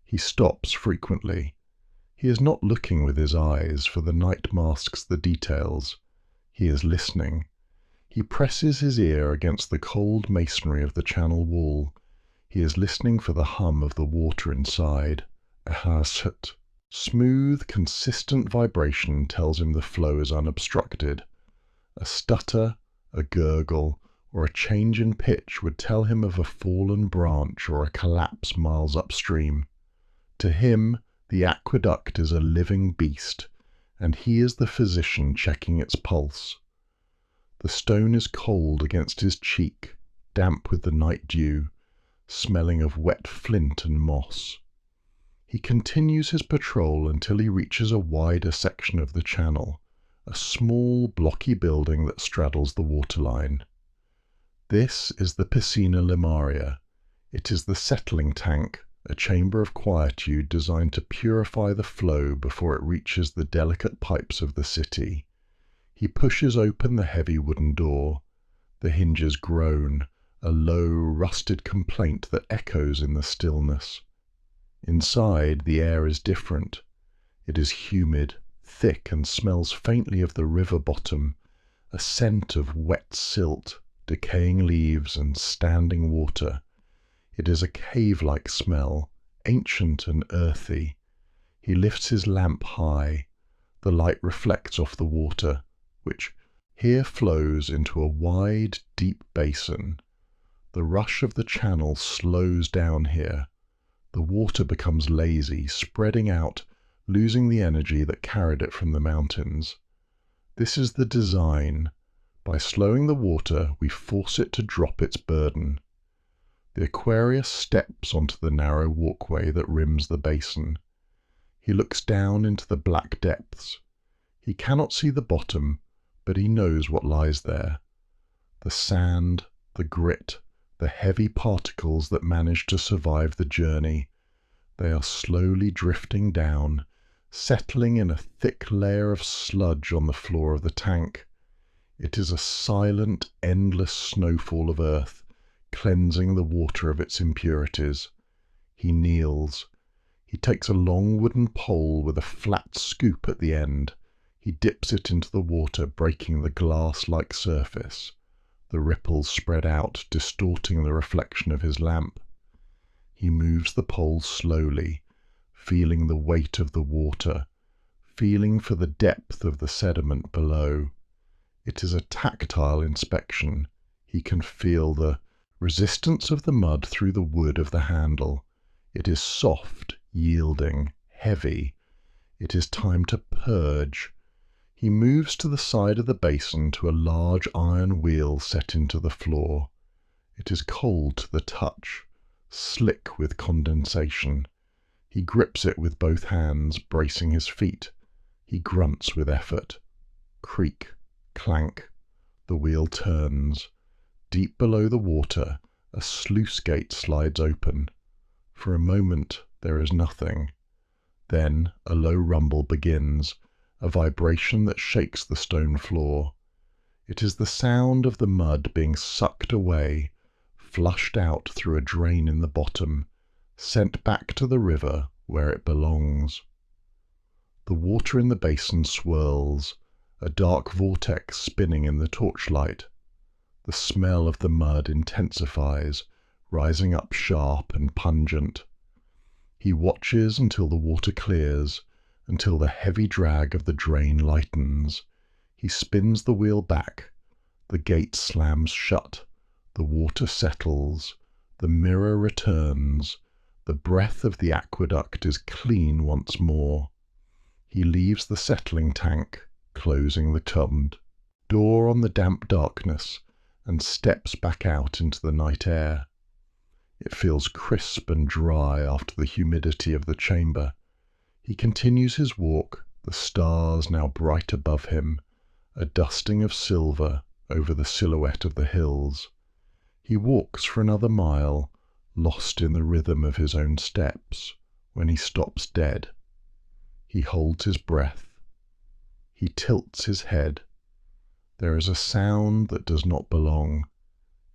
He stops frequently. He is not looking with his eyes, for the night masks the details. He is listening. He presses his ear against the cold masonry of the channel wall. He is listening for the hum of the water inside. Smooth, consistent vibration tells him the flow is unobstructed. A stutter, a gurgle, or a change in pitch would tell him of a fallen branch or a collapse miles upstream. To him, the aqueduct is a living beast, and he is the physician checking its pulse. The stone is cold against his cheek, damp with the night dew, smelling of wet flint and moss. He continues his patrol until he reaches a wider section of the channel, a small, blocky building that straddles the waterline. This is the Piscina Limaria. It is the settling tank, a chamber of quietude designed to purify the flow before it reaches the delicate pipes of the city. He pushes open the heavy wooden door. The hinges groan, a low, rusted complaint that echoes in the stillness. Inside, the air is different. It is humid, thick, and smells faintly of the river bottom, a scent of wet silt, decaying leaves, and standing water. It is a cave-like smell, ancient and earthy. He lifts his lamp high. The light reflects off the water, which here flows into a wide, deep basin. The rush of the channel slows down here. The water becomes lazy, spreading out, losing the energy that carried it from the mountains. This is the design. By slowing the water, we force it to drop its burden. The Aquarius steps onto the narrow walkway that rims the basin. He looks down into the black depths. He cannot see the bottom, but he knows what lies there. The sand, the grit, the heavy particles that manage to survive the journey. They are slowly drifting down, settling in a thick layer of sludge on the floor of the tank. It is a silent, endless snowfall of earth, cleansing the water of its impurities. He kneels. He takes a long wooden pole with a flat scoop at the end. He dips it into the water, breaking the glass-like surface. The ripples spread out, distorting the reflection of his lamp. He moves the pole slowly, feeling the weight of the water, feeling for the depth of the sediment below. It is a tactile inspection. He can feel the resistance of the mud through the wood of the handle. It is soft, yielding, heavy. It is time to purge. He moves to the side of the basin to a large iron wheel set into the floor. It is cold to the touch, slick with condensation. He grips it with both hands, bracing his feet. He grunts with effort. Creak, clank. The wheel turns. Deep below the water, a sluice gate slides open. For a moment, there is nothing. Then a low rumble begins, a vibration that shakes the stone floor. It is the sound of the mud being sucked away, flushed out through a drain in the bottom, sent back to the river where it belongs. The water in the basin swirls, a dark vortex spinning in the torchlight. The smell of the mud intensifies, rising up sharp and pungent. He watches until the water clears, until the heavy drag of the drain lightens. He spins the wheel back, the gate slams shut, the water settles, the mirror returns, the breath of the aqueduct is clean once more. He leaves the settling tank, closing the tub door on the damp darkness, and steps back out into the night air. It feels crisp and dry after the humidity of the chamber. He continues his walk, the stars now bright above him, a dusting of silver over the silhouette of the hills. He walks for another mile, lost in the rhythm of his own steps, when he stops dead. He holds his breath. He tilts his head. There is a sound that does not belong.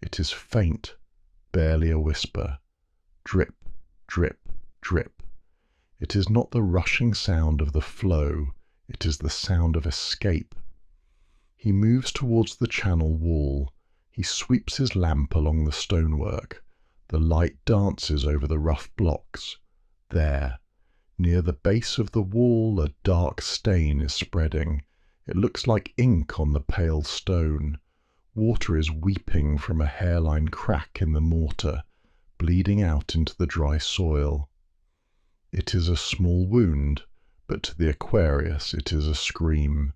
It is faint, barely a whisper. Drip, drip, drip. It is not the rushing sound of the flow, it is the sound of escape. He moves towards the channel wall. He sweeps his lamp along the stonework. The light dances over the rough blocks. There, near the base of the wall, a dark stain is spreading. It looks like ink on the pale stone. Water is weeping from a hairline crack in the mortar, bleeding out into the dry soil. It is a small wound, but to the Aquarius it is a scream.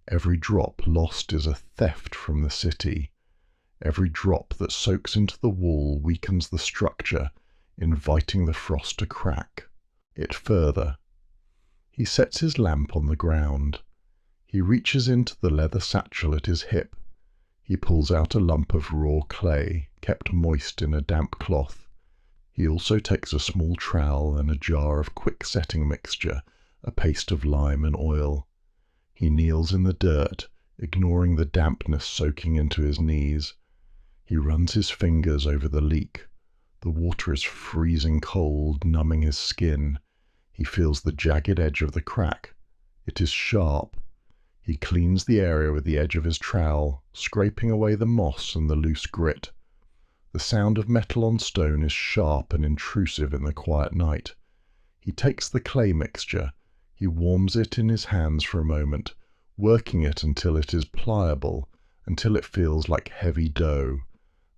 Every drop lost is a theft from the city. Every drop that soaks into the wall weakens the structure, inviting the frost to crack it further. He sets his lamp on the ground. He reaches into the leather satchel at his hip. He pulls out a lump of raw clay, kept moist in a damp cloth. He also takes a small trowel and a jar of quick-setting mixture, a paste of lime and oil. He kneels in the dirt, ignoring the dampness soaking into his knees. He runs his fingers over the leak. The water is freezing cold, numbing his skin. He feels the jagged edge of the crack. It is sharp. He cleans the area with the edge of his trowel, scraping away the moss and the loose grit. The sound of metal on stone is sharp and intrusive in the quiet night. He takes the clay mixture. He warms it in his hands for a moment, working it until it is pliable, until it feels like heavy dough.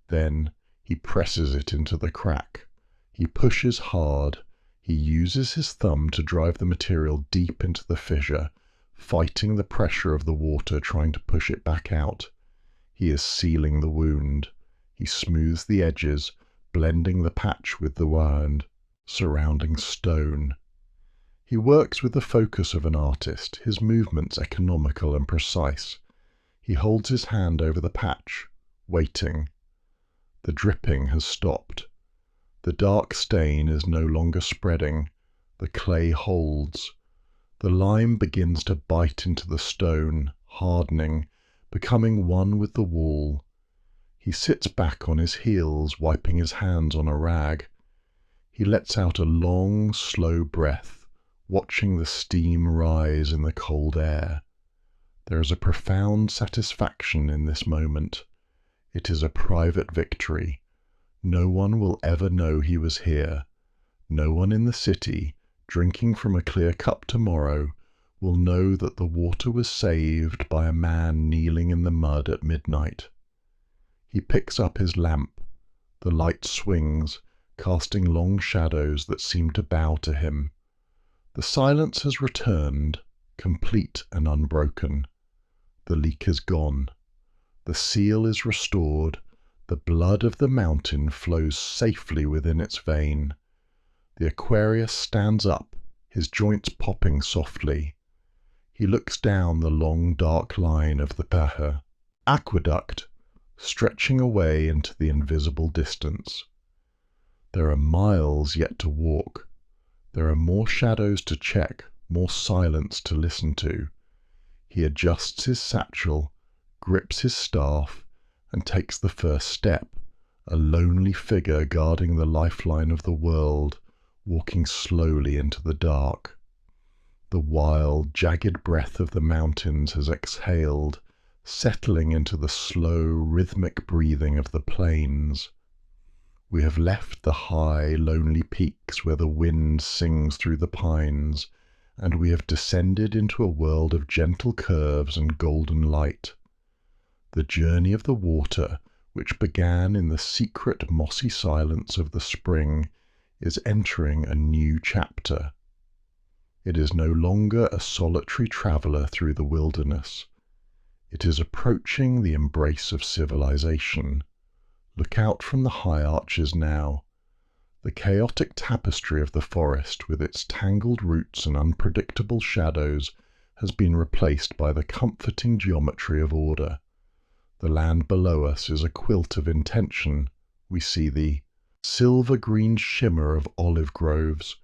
Then he presses it into the crack. He pushes hard. He uses his thumb to drive the material deep into the fissure, fighting the pressure of the water trying to push it back out. He is sealing the wound. He smooths the edges, blending the patch with the wound surrounding stone. He works with the focus of an artist, his movements economical and precise. He holds his hand over the patch, waiting. The dripping has stopped. The dark stain is no longer spreading. The clay holds. The lime begins to bite into the stone, hardening, becoming one with the wall. He sits back on his heels, wiping his hands on a rag. He lets out a long, slow breath, watching the steam rise in the cold air. There is a profound satisfaction in this moment. It is a private victory. No one will ever know he was here. No one in the city, drinking from a clear cup tomorrow, will know that the water was saved by a man kneeling in the mud at midnight. He picks up his lamp. The light swings, casting long shadows that seem to bow to him. The silence has returned, complete and unbroken. The leak is gone. The seal is restored. The blood of the mountain flows safely within its vein. The Aquarius stands up, his joints popping softly. He looks down the long dark line of the aqueduct, stretching away into the invisible distance. There are miles yet to walk. There are more shadows to check, more silence to listen to. He adjusts his satchel, grips his staff, and takes the first step, a lonely figure guarding the lifeline of the world, walking slowly into the dark. The wild, jagged breath of the mountains has exhaled, settling into the slow, rhythmic breathing of the plains. We have left the high, lonely peaks where the wind sings through the pines, and we have descended into a world of gentle curves and golden light. The journey of the water, which began in the secret mossy silence of the spring, is entering a new chapter. It is no longer a solitary traveller through the wilderness. It is approaching the embrace of civilization. Look out from the high arches now. The chaotic tapestry of the forest, with its tangled roots and unpredictable shadows, has been replaced by the comforting geometry of order. The land below us is a quilt of intention. We see the silver-green shimmer of olive groves,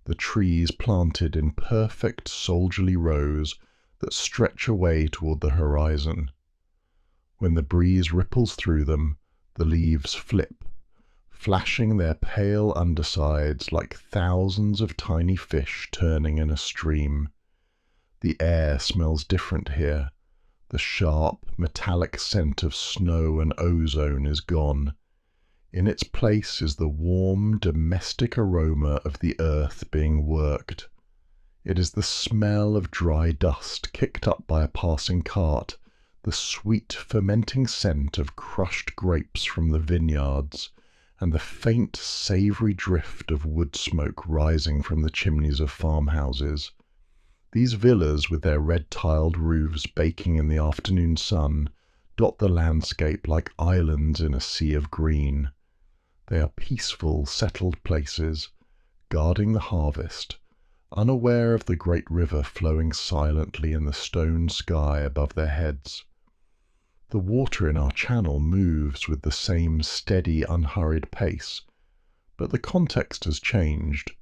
the trees planted in perfect soldierly rows that stretch away toward the horizon. When the breeze ripples through them, the leaves flip, flashing their pale undersides like thousands of tiny fish turning in a stream. The air smells different here. The sharp, metallic scent of snow and ozone is gone. In its place is the warm, domestic aroma of the earth being worked. It is the smell of dry dust kicked up by a passing cart, the sweet, fermenting scent of crushed grapes from the vineyards, and the faint, savoury drift of wood smoke rising from the chimneys of farmhouses. These villas, with their red-tiled roofs baking in the afternoon sun, dot the landscape like islands in a sea of green. They are peaceful, settled places, guarding the harvest, unaware of the great river flowing silently in the stone sky above their heads. The water in our channel moves with the same steady, unhurried pace, but the context has changed.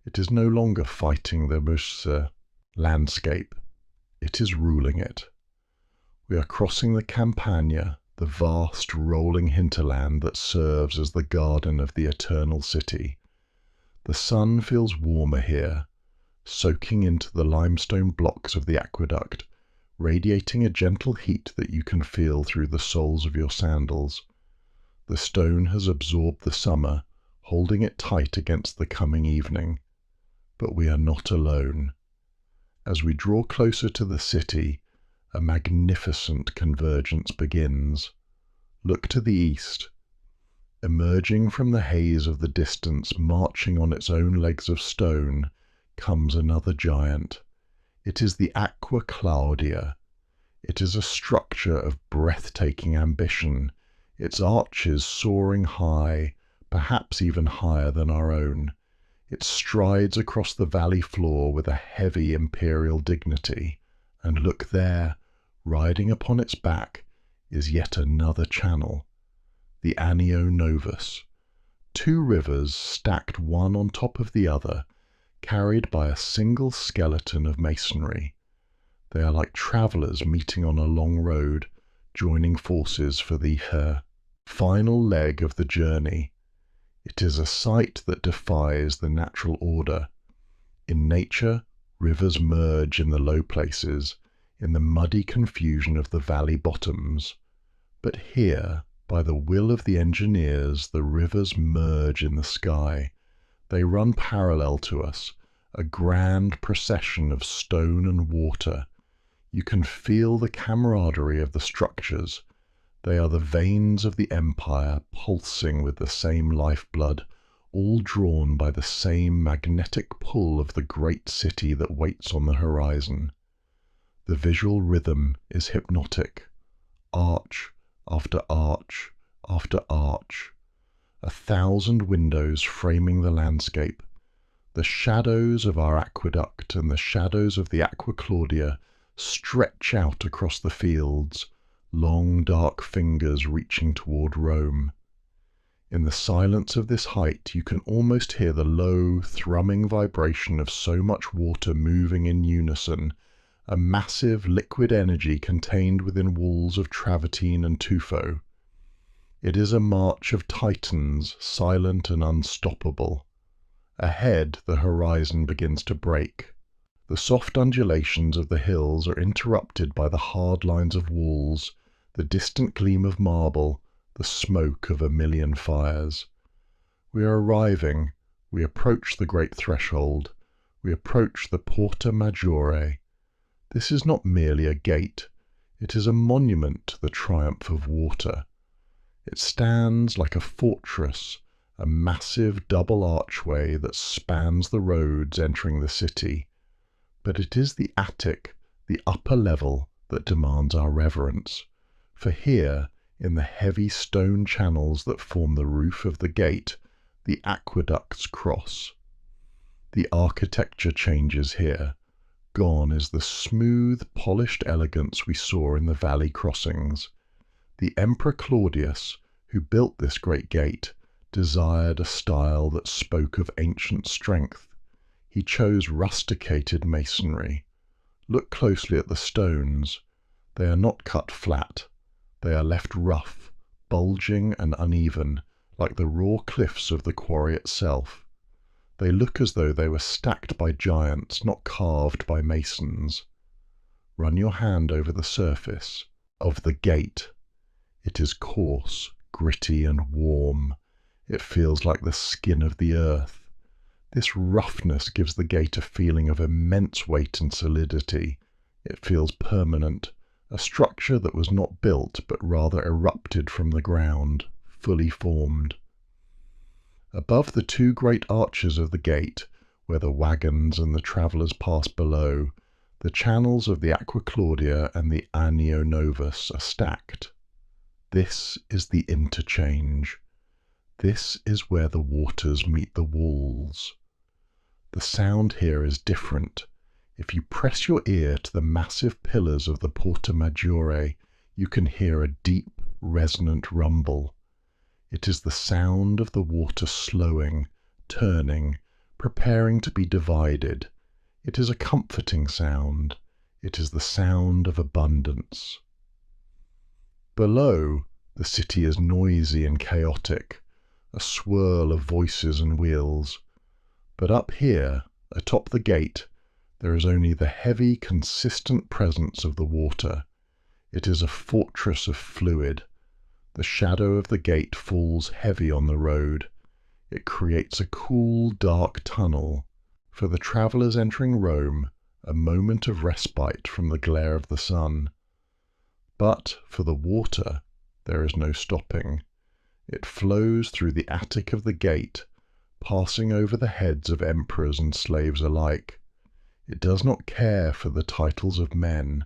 It is no longer fighting the Meuse landscape, it is ruling it. We are crossing the Campagna, the vast rolling hinterland that serves as the garden of the eternal city. The sun feels warmer here, soaking into the limestone blocks of the aqueduct, radiating a gentle heat that you can feel through the soles of your sandals. The stone has absorbed the summer, holding it tight against the coming evening. But we are not alone. As we draw closer to the city, a magnificent convergence begins. Look to the east. Emerging from the haze of the distance, marching on its own legs of stone, comes another giant. It is the Aqua Claudia. It is a structure of breathtaking ambition, its arches soaring high, perhaps even higher than our own. It strides across the valley floor with a heavy imperial dignity, and look there, riding upon its back, is yet another channel, the Anio Novus. Two rivers stacked one on top of the other, carried by a single skeleton of masonry. They are like travellers meeting on a long road, joining forces for the final leg of the journey. It is a sight that defies the natural order. In nature, rivers merge in the low places, in the muddy confusion of the valley bottoms. But here, by the will of the engineers, the rivers merge in the sky. They run parallel to us, a grand procession of stone and water. You can feel the camaraderie of the structures. They are the veins of the empire, pulsing with the same lifeblood, all drawn by the same magnetic pull of the great city that waits on the horizon. The visual rhythm is hypnotic. Arch after arch after arch. 1,000 windows framing the landscape. The shadows of our aqueduct and the shadows of the Aqua Claudia stretch out across the fields, long dark fingers reaching toward Rome. In the silence of this height you can almost hear the low, thrumming vibration of so much water moving in unison, a massive liquid energy contained within walls of travertine and tuffo. It is a march of titans, silent and unstoppable. Ahead, the horizon begins to break. The soft undulations of the hills are interrupted by the hard lines of walls, the distant gleam of marble, the smoke of a million fires. We are arriving. We approach the great threshold. We approach the Porta Maggiore. This is not merely a gate. It is a monument to the triumph of water. It stands like a fortress, a massive double archway that spans the roads entering the city. But it is the attic, the upper level, that demands our reverence. For here, in the heavy stone channels that form the roof of the gate, the aqueducts cross. The architecture changes here. Gone is the smooth, polished elegance we saw in the valley crossings. The Emperor Claudius, who built this great gate, desired a style that spoke of ancient strength. He chose rusticated masonry. Look closely at the stones. They are not cut flat. They are left rough, bulging and uneven, like the raw cliffs of the quarry itself. They look as though they were stacked by giants, not carved by masons. Run your hand over the surface of the gate. It is coarse, gritty and warm. It feels like the skin of the earth. This roughness gives the gate a feeling of immense weight and solidity. It feels permanent, a structure that was not built but rather erupted from the ground, fully formed. Above the two great arches of the gate, where the wagons and the travellers pass below, the channels of the Aqua Claudia and the Anio Novus are stacked. This is the interchange. This is where the waters meet the walls. The sound here is different. If you press your ear to the massive pillars of the Porta Maggiore, you can hear a deep, resonant rumble. It is the sound of the water slowing, turning, preparing to be divided. It is a comforting sound. It is the sound of abundance. Below, the city is noisy and chaotic, a swirl of voices and wheels. But up here, atop the gate, there is only the heavy, consistent presence of the water. It is a fortress of fluid. The shadow of the gate falls heavy on the road. It creates a cool, dark tunnel. For the travellers entering Rome, a moment of respite from the glare of the sun. But for the water, there is no stopping. It flows through the attic of the gate, passing over the heads of emperors and slaves alike. It does not care for the titles of men.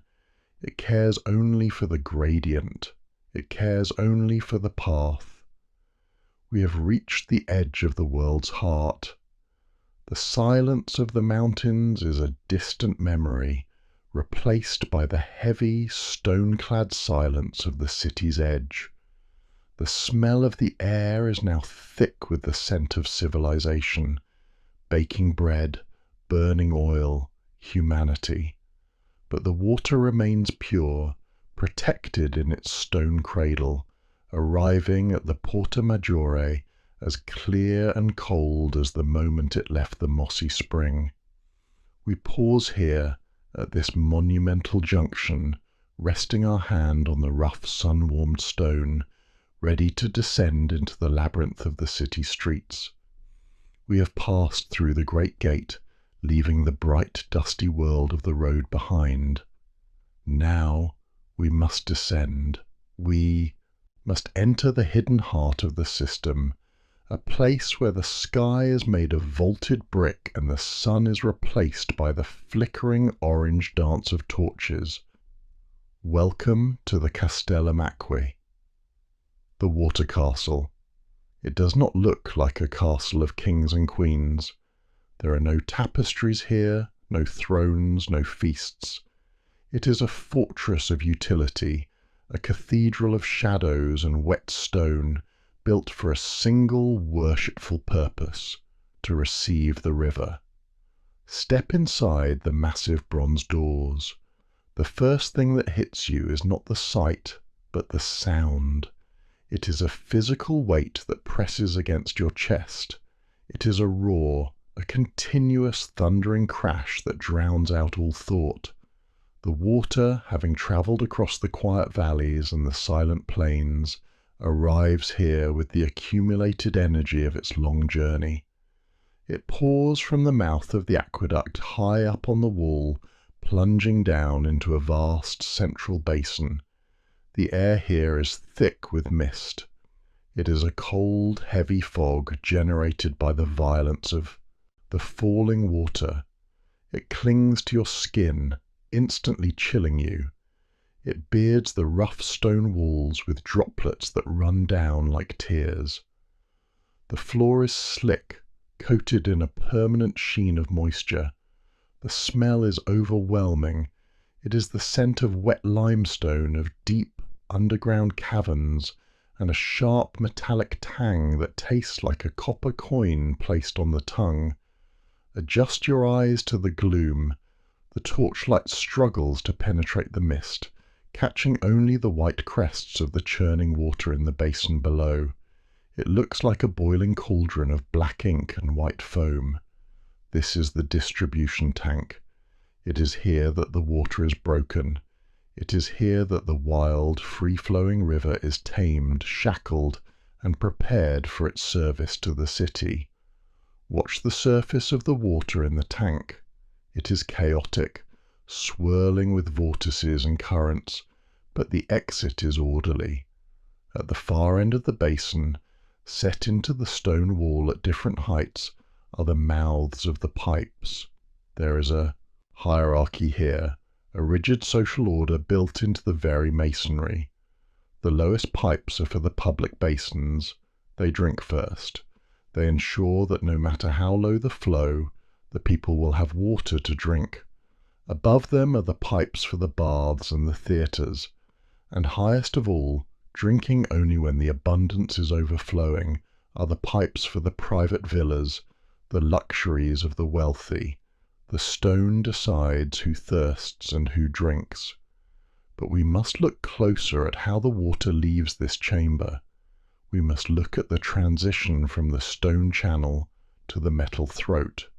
It cares only for the gradient. It cares only for the path. We have reached the edge of the world's heart. The silence of the mountains is a distant memory, replaced by the heavy, stone-clad silence of the city's edge. The smell of the air is now thick with the scent of civilization, baking bread, burning oil, humanity. But the water remains pure, protected in its stone cradle, arriving at the Porta Maggiore as clear and cold as the moment it left the mossy spring. We pause here at this monumental junction, resting our hand on the rough sun-warmed stone, ready to descend into the labyrinth of the city streets. We have passed through the great gate, leaving the bright, dusty world of the road behind. Now we must descend. We must enter the hidden heart of the system, a place where the sky is made of vaulted brick and the sun is replaced by the flickering orange dance of torches. Welcome to the Castellum Aquae. The water castle. It does not look like a castle of kings and queens. There are no tapestries here, no thrones, no feasts. It is a fortress of utility, a cathedral of shadows and wet stone, built for a single worshipful purpose, to receive the river. Step inside the massive bronze doors. The first thing that hits you is not the sight, but the sound. It is a physical weight that presses against your chest. It is a roar, a continuous thundering crash that drowns out all thought. The water, having travelled across the quiet valleys and the silent plains, arrives here with the accumulated energy of its long journey. It pours from the mouth of the aqueduct high up on the wall, plunging down into a vast central basin. The air here is thick with mist. It is a cold, heavy fog generated by the violence of the falling water. It clings to your skin, instantly chilling you. It beards the rough stone walls with droplets that run down like tears. The floor is slick, coated in a permanent sheen of moisture. The smell is overwhelming. It is the scent of wet limestone, of deep underground caverns, and a sharp metallic tang that tastes like a copper coin placed on the tongue. Adjust your eyes to the gloom. The torchlight struggles to penetrate the mist, catching only the white crests of the churning water in the basin below. It looks like a boiling cauldron of black ink and white foam. This is the distribution tank. It is here that the water is broken. It is here that the wild, free-flowing river is tamed, shackled, and prepared for its service to the city. Watch the surface of the water in the tank. It is chaotic, swirling with vortices and currents, but the exit is orderly. At the far end of the basin, set into the stone wall at different heights, are the mouths of the pipes. There is a hierarchy here, a rigid social order built into the very masonry. The lowest pipes are for the public basins. They drink first. They ensure that no matter how low the flow, the people will have water to drink. Above them are the pipes for the baths and the theatres, and highest of all, drinking only when the abundance is overflowing, are the pipes for the private villas, the luxuries of the wealthy. The stone decides who thirsts and who drinks. But we must look closer at how the water leaves this chamber. We must look at the transition from the stone channel to the metal throat.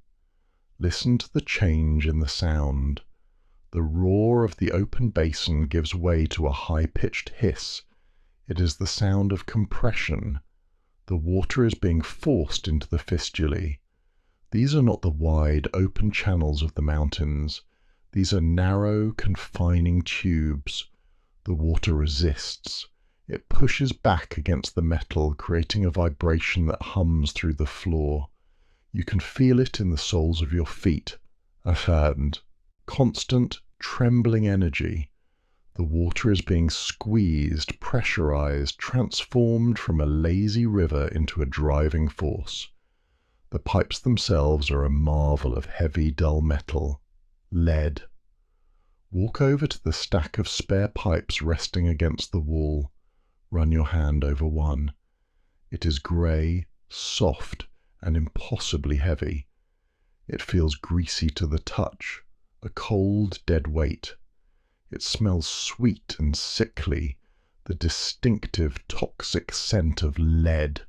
Listen to the change in the sound. The roar of the open basin gives way to a high-pitched hiss. It is the sound of compression. The water is being forced into the fistulae. These are not the wide, open channels of the mountains. These are narrow, confining tubes. The water resists. It pushes back against the metal, creating a vibration that hums through the floor. You can feel it in the soles of your feet. And constant, trembling energy. The water is being squeezed, pressurized, transformed from a lazy river into a driving force. The pipes themselves are a marvel of heavy, dull metal, lead. Walk over to the stack of spare pipes resting against the wall. Run your hand over one. It is grey, soft, and impossibly heavy. It feels greasy to the touch, a cold, dead weight. It smells sweet and sickly, the distinctive toxic scent of lead.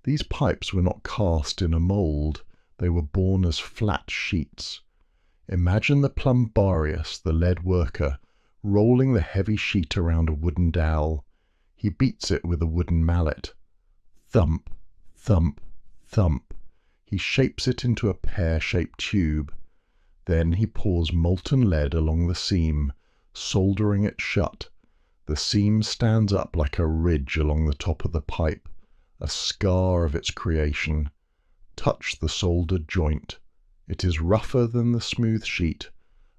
These pipes were not cast in a mould, they were born as flat sheets. Imagine the plumbarius, the lead worker, rolling the heavy sheet around a wooden dowel. He beats it with a wooden mallet. Thump, thump, thump. He shapes it into a pear-shaped tube. Then he pours molten lead along the seam, soldering it shut. The seam stands up like a ridge along the top of the pipe, a scar of its creation. Touch the soldered joint. It is rougher than the smooth sheet,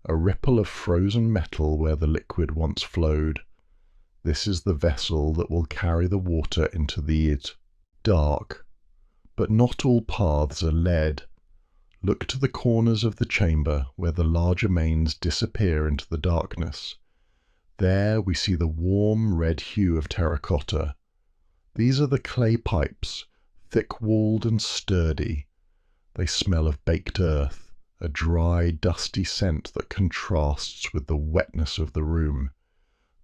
a ripple of frozen metal where the liquid once flowed. This is the vessel that will carry the water into the dark. But not all paths are lead. Look to the corners of the chamber where the larger mains disappear into the darkness. There we see the warm red hue of terracotta. These are the clay pipes, thick-walled and sturdy. They smell of baked earth, a dry, dusty scent that contrasts with the wetness of the room.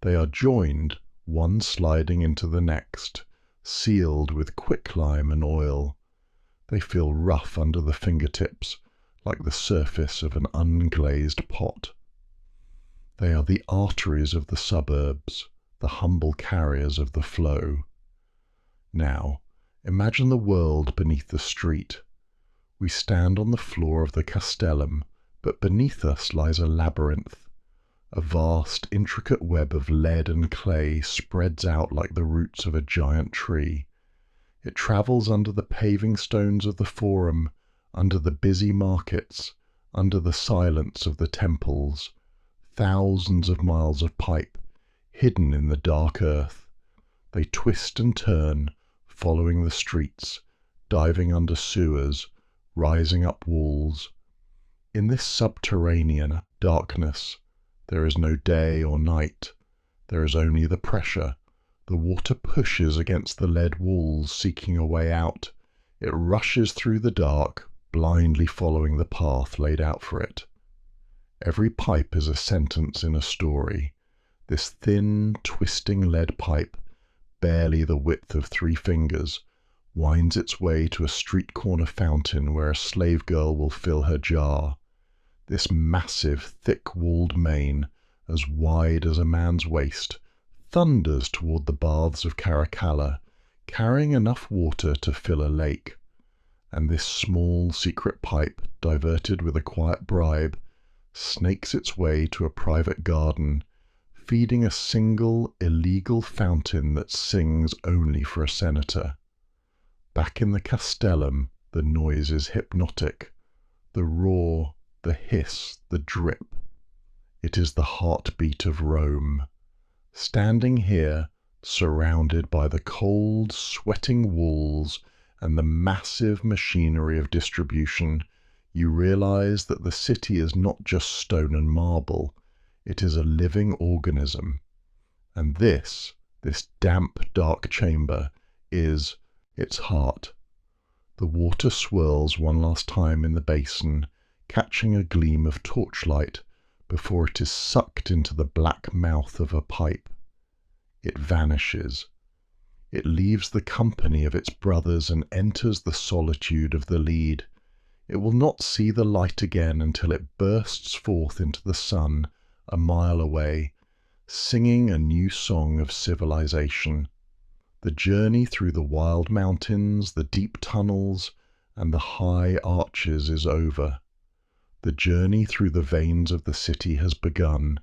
They are joined, one sliding into the next, sealed with quicklime and oil. They feel rough under the fingertips, like the surface of an unglazed pot. They are the arteries of the suburbs, the humble carriers of the flow. Now, imagine the world beneath the street. We stand on the floor of the Castellum, but beneath us lies a labyrinth. A vast, intricate web of lead and clay spreads out like the roots of a giant tree. It travels under the paving stones of the Forum, under the busy markets, under the silence of the temples. Thousands of miles of pipe, hidden in the dark earth. They twist and turn, following the streets, diving under sewers, rising up walls. In this subterranean darkness, there is no day or night. There is only the pressure. The water pushes against the lead walls, seeking a way out. It rushes through the dark, blindly following the path laid out for it. Every pipe is a sentence in a story. This thin, twisting lead pipe, barely the width of 3 fingers, winds its way to a street corner fountain where a slave girl will fill her jar. This massive, thick-walled main, as wide as a man's waist, thunders toward the baths of Caracalla, carrying enough water to fill a lake. And this small, secret pipe, diverted with a quiet bribe, snakes its way to a private garden, feeding a single, illegal fountain that sings only for a senator. Back in the Castellum, the noise is hypnotic. The roar, the hiss, the drip. It is the heartbeat of Rome. Standing here, surrounded by the cold, sweating walls and the massive machinery of distribution, you realize that the city is not just stone and marble. It is a living organism. And this damp, dark chamber, is its heart. The water swirls one last time in the basin, catching a gleam of torchlight before it is sucked into the black mouth of a pipe. It vanishes. It leaves the company of its brothers and enters the solitude of the lead. It will not see the light again until it bursts forth into the sun a mile away, singing a new song of civilization. The journey through the wild mountains, the deep tunnels, and the high arches is over. The journey through the veins of the city has begun.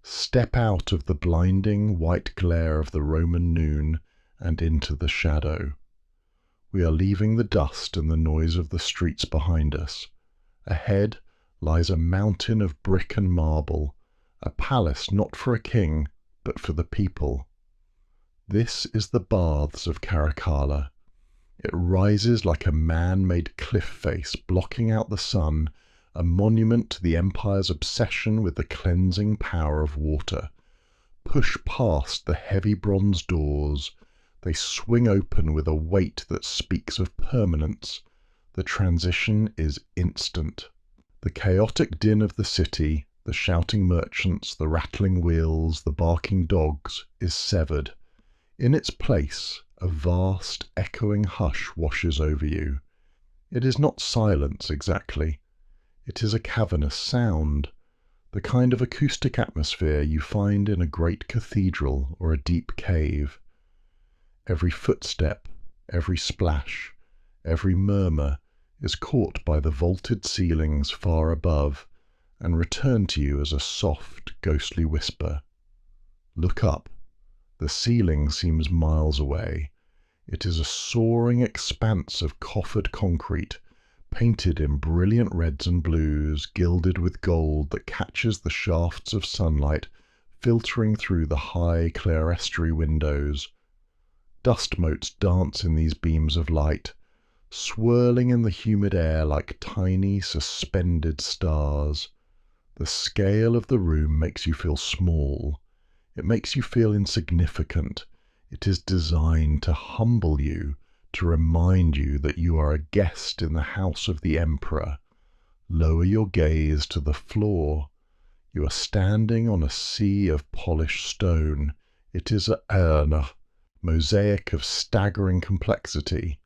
Step out of the blinding white glare of the Roman noon and into the shadow. We are leaving the dust and the noise of the streets behind us. Ahead lies a mountain of brick and marble, a palace not for a king, but for the people. This is the baths of Caracalla. It rises like a man-made cliff face blocking out the sun, a monument to the empire's obsession with the cleansing power of water. Push past the heavy bronze doors. They swing open with a weight that speaks of permanence. The transition is instant. The chaotic din of the city, the shouting merchants, the rattling wheels, the barking dogs, is severed. In its place, a vast, echoing hush washes over you. It is not silence exactly. It is a cavernous sound, the kind of acoustic atmosphere you find in a great cathedral or a deep cave. Every footstep, every splash, every murmur is caught by the vaulted ceilings far above and returned to you as a soft, ghostly whisper. Look up. The ceiling seems miles away. It is a soaring expanse of coffered concrete, painted in brilliant reds and blues, gilded with gold that catches the shafts of sunlight filtering through the high clerestory windows. Dust motes dance in these beams of light, swirling in the humid air like tiny, suspended stars. The scale of the room makes you feel small. It makes you feel insignificant. It is designed to humble you, to remind you that you are a guest in the house of the emperor. Lower your gaze to the floor. You are standing on a sea of polished stone. It is a mosaic of staggering complexity.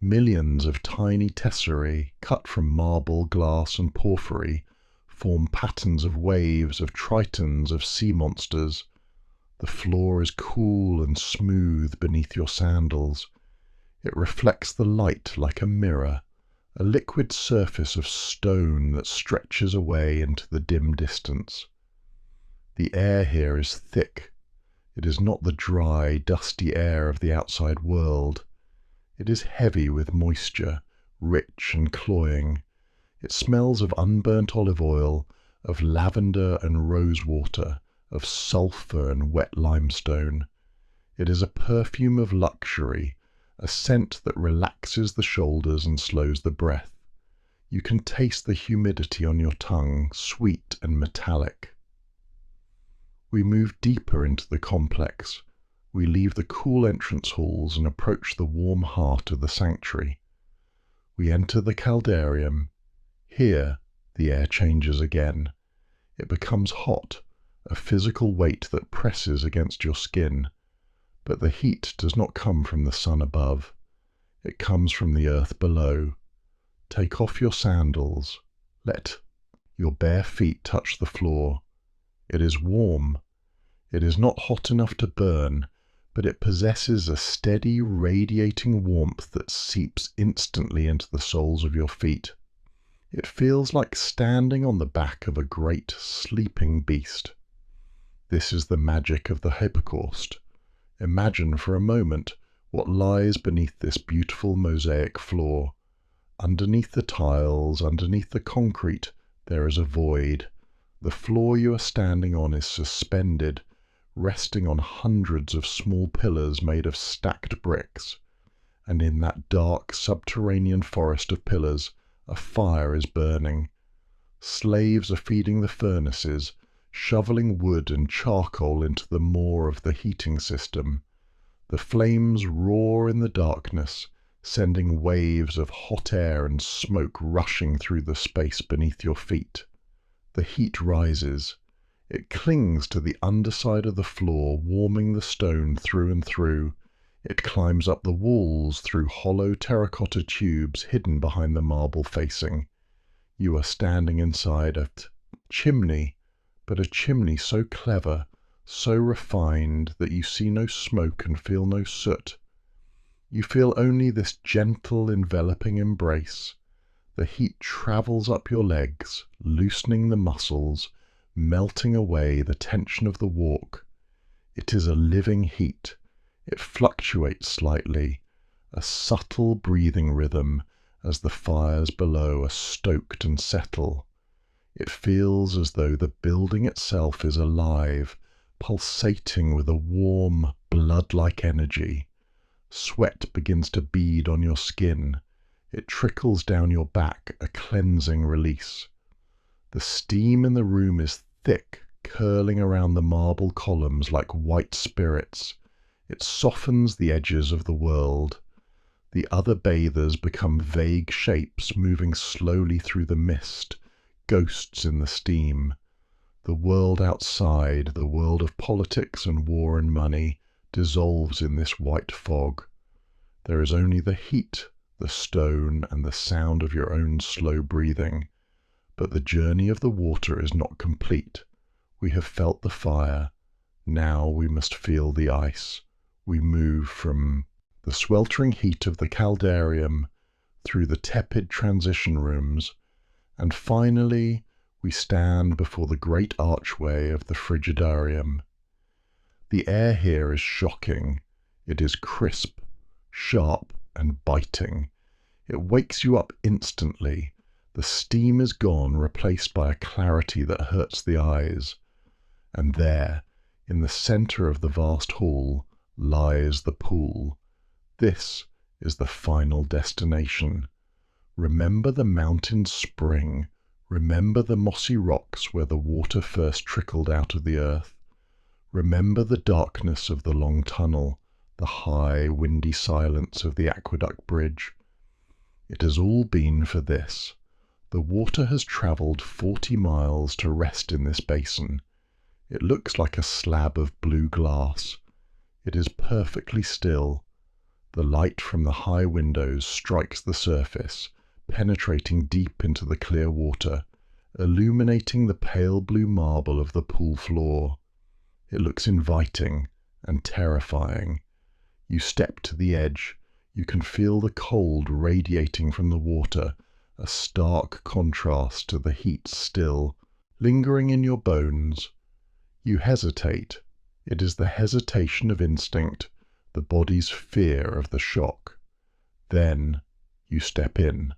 Millions of tiny tesserae, cut from marble, glass, and porphyry, form patterns of waves, of tritons, of sea monsters. The floor is cool and smooth beneath your sandals. It reflects the light like a mirror, a liquid surface of stone that stretches away into the dim distance. The air here is thick. It is not the dry, dusty air of the outside world. It is heavy with moisture, rich and cloying. It smells of unburnt olive oil, of lavender and rosewater, of sulphur and wet limestone. It is a perfume of luxury, a scent that relaxes the shoulders and slows the breath. You can taste the humidity on your tongue, sweet and metallic. We move deeper into the complex. We leave the cool entrance halls and approach the warm heart of the sanctuary. We enter the caldarium. Here, the air changes again. It becomes hot, a physical weight that presses against your skin. But the heat does not come from the sun above. It comes from the earth below. Take off your sandals. Let your bare feet touch the floor. It is warm. It is not hot enough to burn, but it possesses a steady, radiating warmth that seeps instantly into the soles of your feet. It feels like standing on the back of a great, sleeping beast. This is the magic of the hypocaust. Imagine for a moment what lies beneath this beautiful mosaic floor. Underneath the tiles, underneath the concrete, there is a void. The floor you are standing on is suspended, resting on hundreds of small pillars made of stacked bricks. And in that dark subterranean forest of pillars, a fire is burning. Slaves are feeding the furnaces, shoveling wood and charcoal into the maw of the heating system. The flames roar in the darkness, sending waves of hot air and smoke rushing through the space beneath your feet. The heat rises. It clings to the underside of the floor, warming the stone through and through. It climbs up the walls through hollow terracotta tubes hidden behind the marble facing. You are standing inside a chimney, but a chimney so clever, so refined, that you see no smoke and feel no soot. You feel only this gentle, enveloping embrace. The heat travels up your legs, loosening the muscles, melting away the tension of the walk. It is a living heat. It fluctuates slightly, a subtle breathing rhythm as the fires below are stoked and settle. It feels as though the building itself is alive, pulsating with a warm, blood-like energy. Sweat begins to bead on your skin. It trickles down your back, a cleansing release. The steam in the room is thick, curling around the marble columns like white spirits. It softens the edges of the world. The other bathers become vague shapes moving slowly through the mist, ghosts in the steam. The world outside, the world of politics and war and money, dissolves in this white fog. There is only the heat, the stone, and the sound of your own slow breathing. But the journey of the water is not complete. We have felt the fire. Now we must feel the ice. We move from the sweltering heat of the caldarium through the tepid transition rooms, and finally we stand before the great archway of the frigidarium. The air here is shocking. It is crisp, sharp, and biting. It wakes you up instantly. The steam is gone, replaced by a clarity that hurts the eyes. And there, in the centre of the vast hall, lies the pool. This is the final destination. Remember the mountain spring. Remember the mossy rocks where the water first trickled out of the earth. Remember the darkness of the long tunnel, the high, windy silence of the aqueduct bridge. It has all been for this. The water has travelled 40 miles to rest in this basin. It looks like a slab of blue glass. It is perfectly still. The light from the high windows strikes the surface, penetrating deep into the clear water, illuminating the pale blue marble of the pool floor. It looks inviting and terrifying. You step to the edge. You can feel the cold radiating from the water, a stark contrast to the heat still, lingering in your bones. You hesitate. It is the hesitation of instinct, the body's fear of the shock. Then you step in.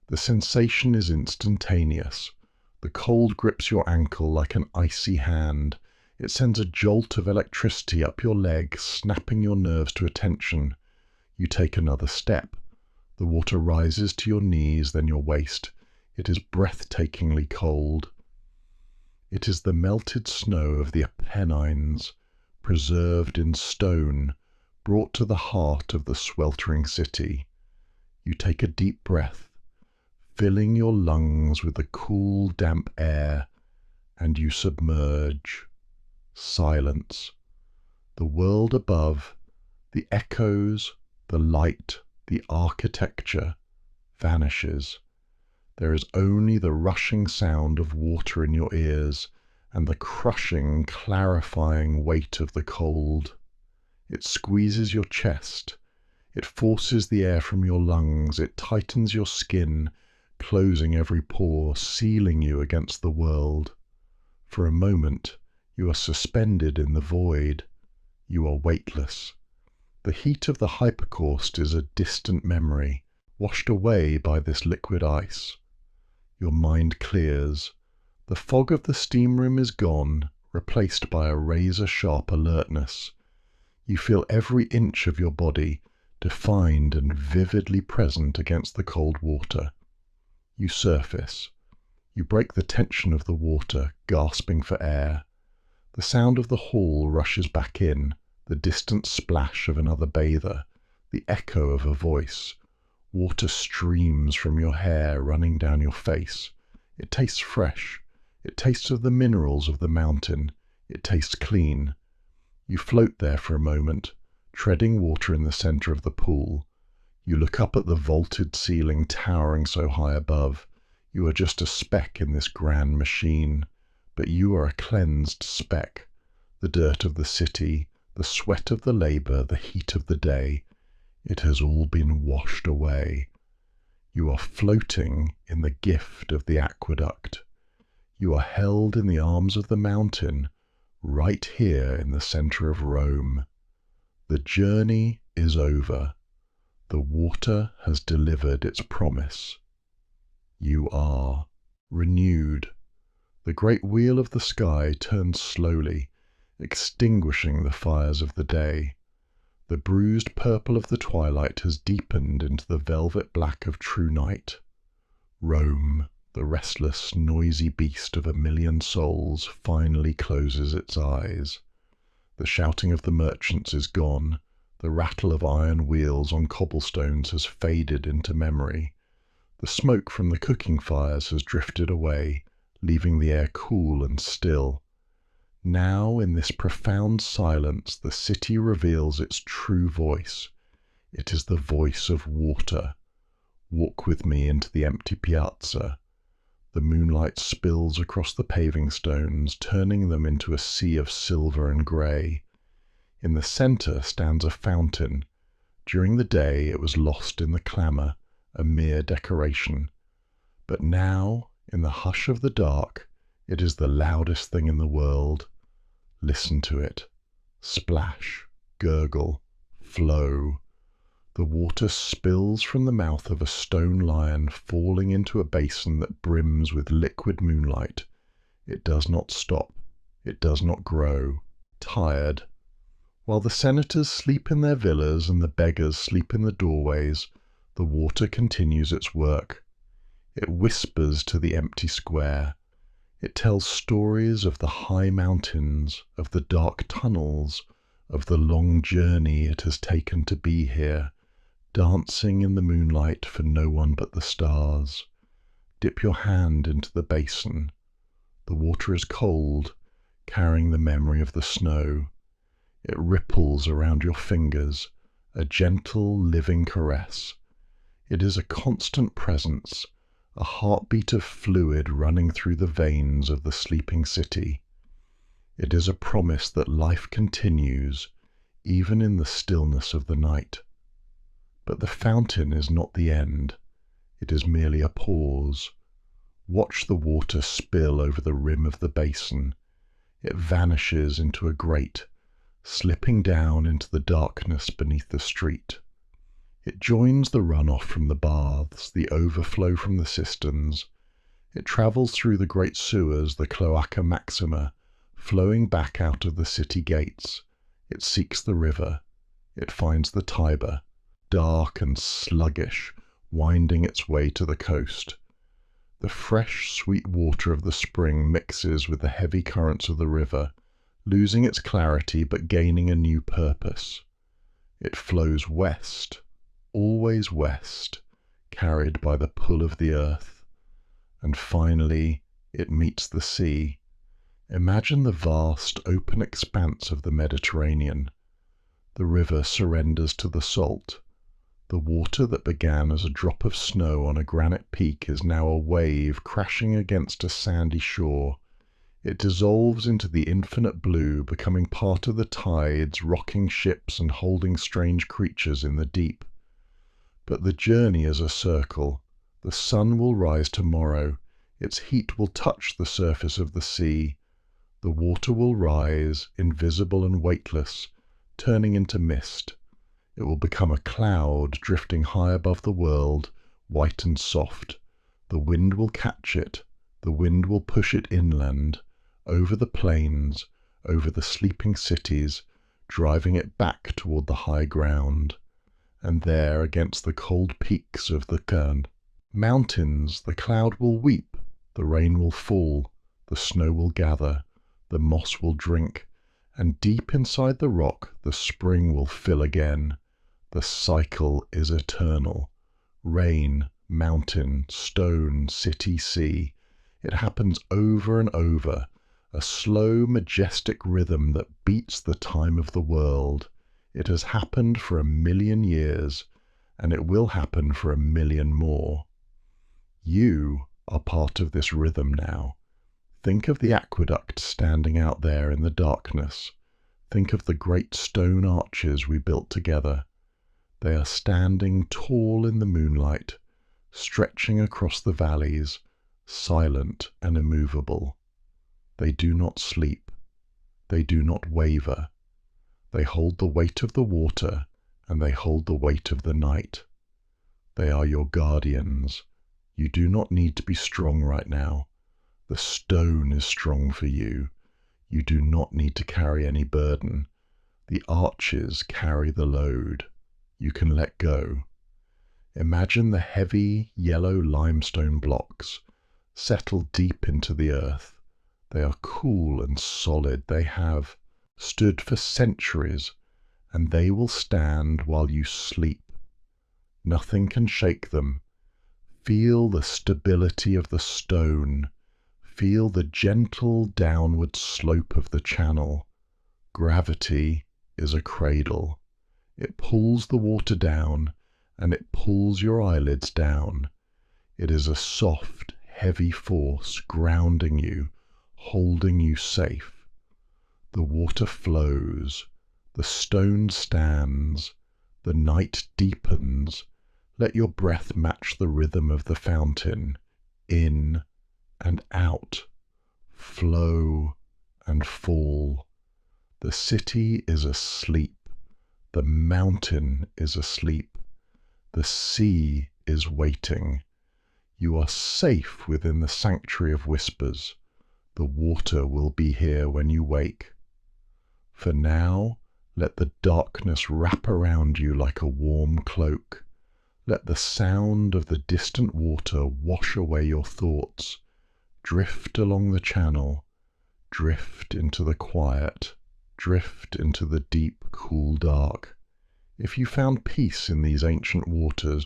The sensation is instantaneous. The cold grips your ankle like an icy hand. It sends a jolt of electricity up your leg, snapping your nerves to attention. You take another step. The water rises to your knees, then your waist. It is breathtakingly cold. It is the melted snow of the Apennines, preserved in stone, brought to the heart of the sweltering city. You take a deep breath, filling your lungs with the cool, damp air, and you submerge. Silence. The world above, the echoes, the light, the architecture, vanishes. There is only the rushing sound of water in your ears and the crushing, clarifying weight of the cold. It squeezes your chest. It forces the air from your lungs. It tightens your skin, closing every pore, sealing you against the world. For a moment, you are suspended in the void. You are weightless. The heat of the hypercaust is a distant memory, washed away by this liquid ice. Your mind clears. The fog of the steam room is gone, replaced by a razor-sharp alertness. You feel every inch of your body, defined and vividly present against the cold water. You surface. You break the tension of the water, gasping for air. The sound of the hall rushes back in, the distant splash of another bather, the echo of a voice. Water streams from your hair, running down your face. It tastes fresh. It tastes of the minerals of the mountain. It tastes clean. You float there for a moment, treading water in the center of the pool. You look up at the vaulted ceiling towering so high above. You are just a speck in this grand machine, but you are a cleansed speck. The dirt of the city, the sweat of the labor, the heat of the day, it has all been washed away. You are floating in the gift of the aqueduct. You are held in the arms of the mountain, right here in the center of Rome. The journey is over. The water has delivered its promise. You are renewed. The great wheel of the sky turns slowly, extinguishing the fires of the day. The bruised purple of the twilight has deepened into the velvet black of true night. Rome, the restless, noisy beast of a million souls, finally closes its eyes. The shouting of the merchants is gone. The rattle of iron wheels on cobblestones has faded into memory. The smoke from the cooking fires has drifted away, leaving the air cool and still. Now, in this profound silence, the city reveals its true voice. It is the voice of water. Walk with me into the empty piazza. The moonlight spills across the paving stones, turning them into a sea of silver and grey. In the center stands a fountain. During the day it was lost in the clamour, a mere decoration. But now, in the hush of the dark, it is the loudest thing in the world. Listen to it. Splash, gurgle, flow. The water spills from the mouth of a stone lion, falling into a basin that brims with liquid moonlight. It does not stop. It does not grow. Tired. While the senators sleep in their villas and the beggars sleep in the doorways, the water continues its work. It whispers to the empty square. It tells stories of the high mountains, of the dark tunnels, of the long journey it has taken to be here, dancing in the moonlight for no one but the stars. Dip your hand into the basin. The water is cold, carrying the memory of the snow. It ripples around your fingers, a gentle, living caress. It is a constant presence, a heartbeat of fluid running through the veins of the sleeping city. It is a promise that life continues, even in the stillness of the night. But the fountain is not the end. It is merely a pause. Watch the water spill over the rim of the basin. It vanishes into a grate, slipping down into the darkness beneath the street. It joins the runoff from the baths, the overflow from the cisterns. It travels through the great sewers, the cloaca maxima, flowing back out of the city gates. It seeks the river. It finds the Tiber, dark and sluggish, winding its way to the coast. The fresh, sweet water of the spring mixes with the heavy currents of the river, losing its clarity but gaining a new purpose. It flows west, always west, carried by the pull of the earth. And finally, it meets the sea. Imagine the vast, open expanse of the Mediterranean. The river surrenders to the salt. The water that began as a drop of snow on a granite peak is now a wave crashing against a sandy shore. It dissolves into the infinite blue, becoming part of the tides, rocking ships and holding strange creatures in the deep. But the journey is a circle. The sun will rise tomorrow. Its heat will touch the surface of the sea. The water will rise, invisible and weightless, turning into mist. It will become a cloud drifting high above the world, white and soft. The wind will catch it. The wind will push it inland, over the plains, over the sleeping cities, driving it back toward the high ground. And there, against the cold peaks of the mountains, the cloud will weep, the rain will fall, the snow will gather, the moss will drink, and deep inside the rock the spring will fill again. The cycle is eternal. Rain, mountain, stone, city, sea. It happens over and over, a slow, majestic rhythm that beats the time of the world. It has happened for 1,000,000 years, and it will happen for 1,000,000 more. You are part of this rhythm now. Think of the aqueduct standing out there in the darkness. Think of the great stone arches we built together. They are standing tall in the moonlight, stretching across the valleys, silent and immovable. They do not sleep. They do not waver. They hold the weight of the water, and they hold the weight of the night. They are your guardians. You do not need to be strong right now. The stone is strong for you. You do not need to carry any burden. The arches carry the load. You can let go. Imagine the heavy, yellow limestone blocks settled deep into the earth. They are cool and solid. They have stood for centuries, and they will stand while you sleep. Nothing can shake them. Feel the stability of the stone. Feel the gentle downward slope of the channel. Gravity is a cradle. It pulls the water down, and it pulls your eyelids down. It is a soft, heavy force grounding you, holding you safe. The water flows, the stone stands, the night deepens. Let your breath match the rhythm of the fountain, in and out, flow and fall. The city is asleep. The mountain is asleep. The sea is waiting. You are safe within the sanctuary of whispers. The water will be here when you wake. For now, let the darkness wrap around you like a warm cloak. Let the sound of the distant water wash away your thoughts. Drift along the channel. Drift into the quiet. Drift into the deep, cool dark. If you found peace in these ancient waters,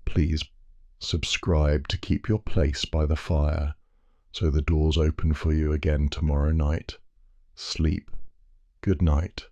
please subscribe to keep your place by the fire, so the doors open for you again tomorrow night. Sleep. Good night.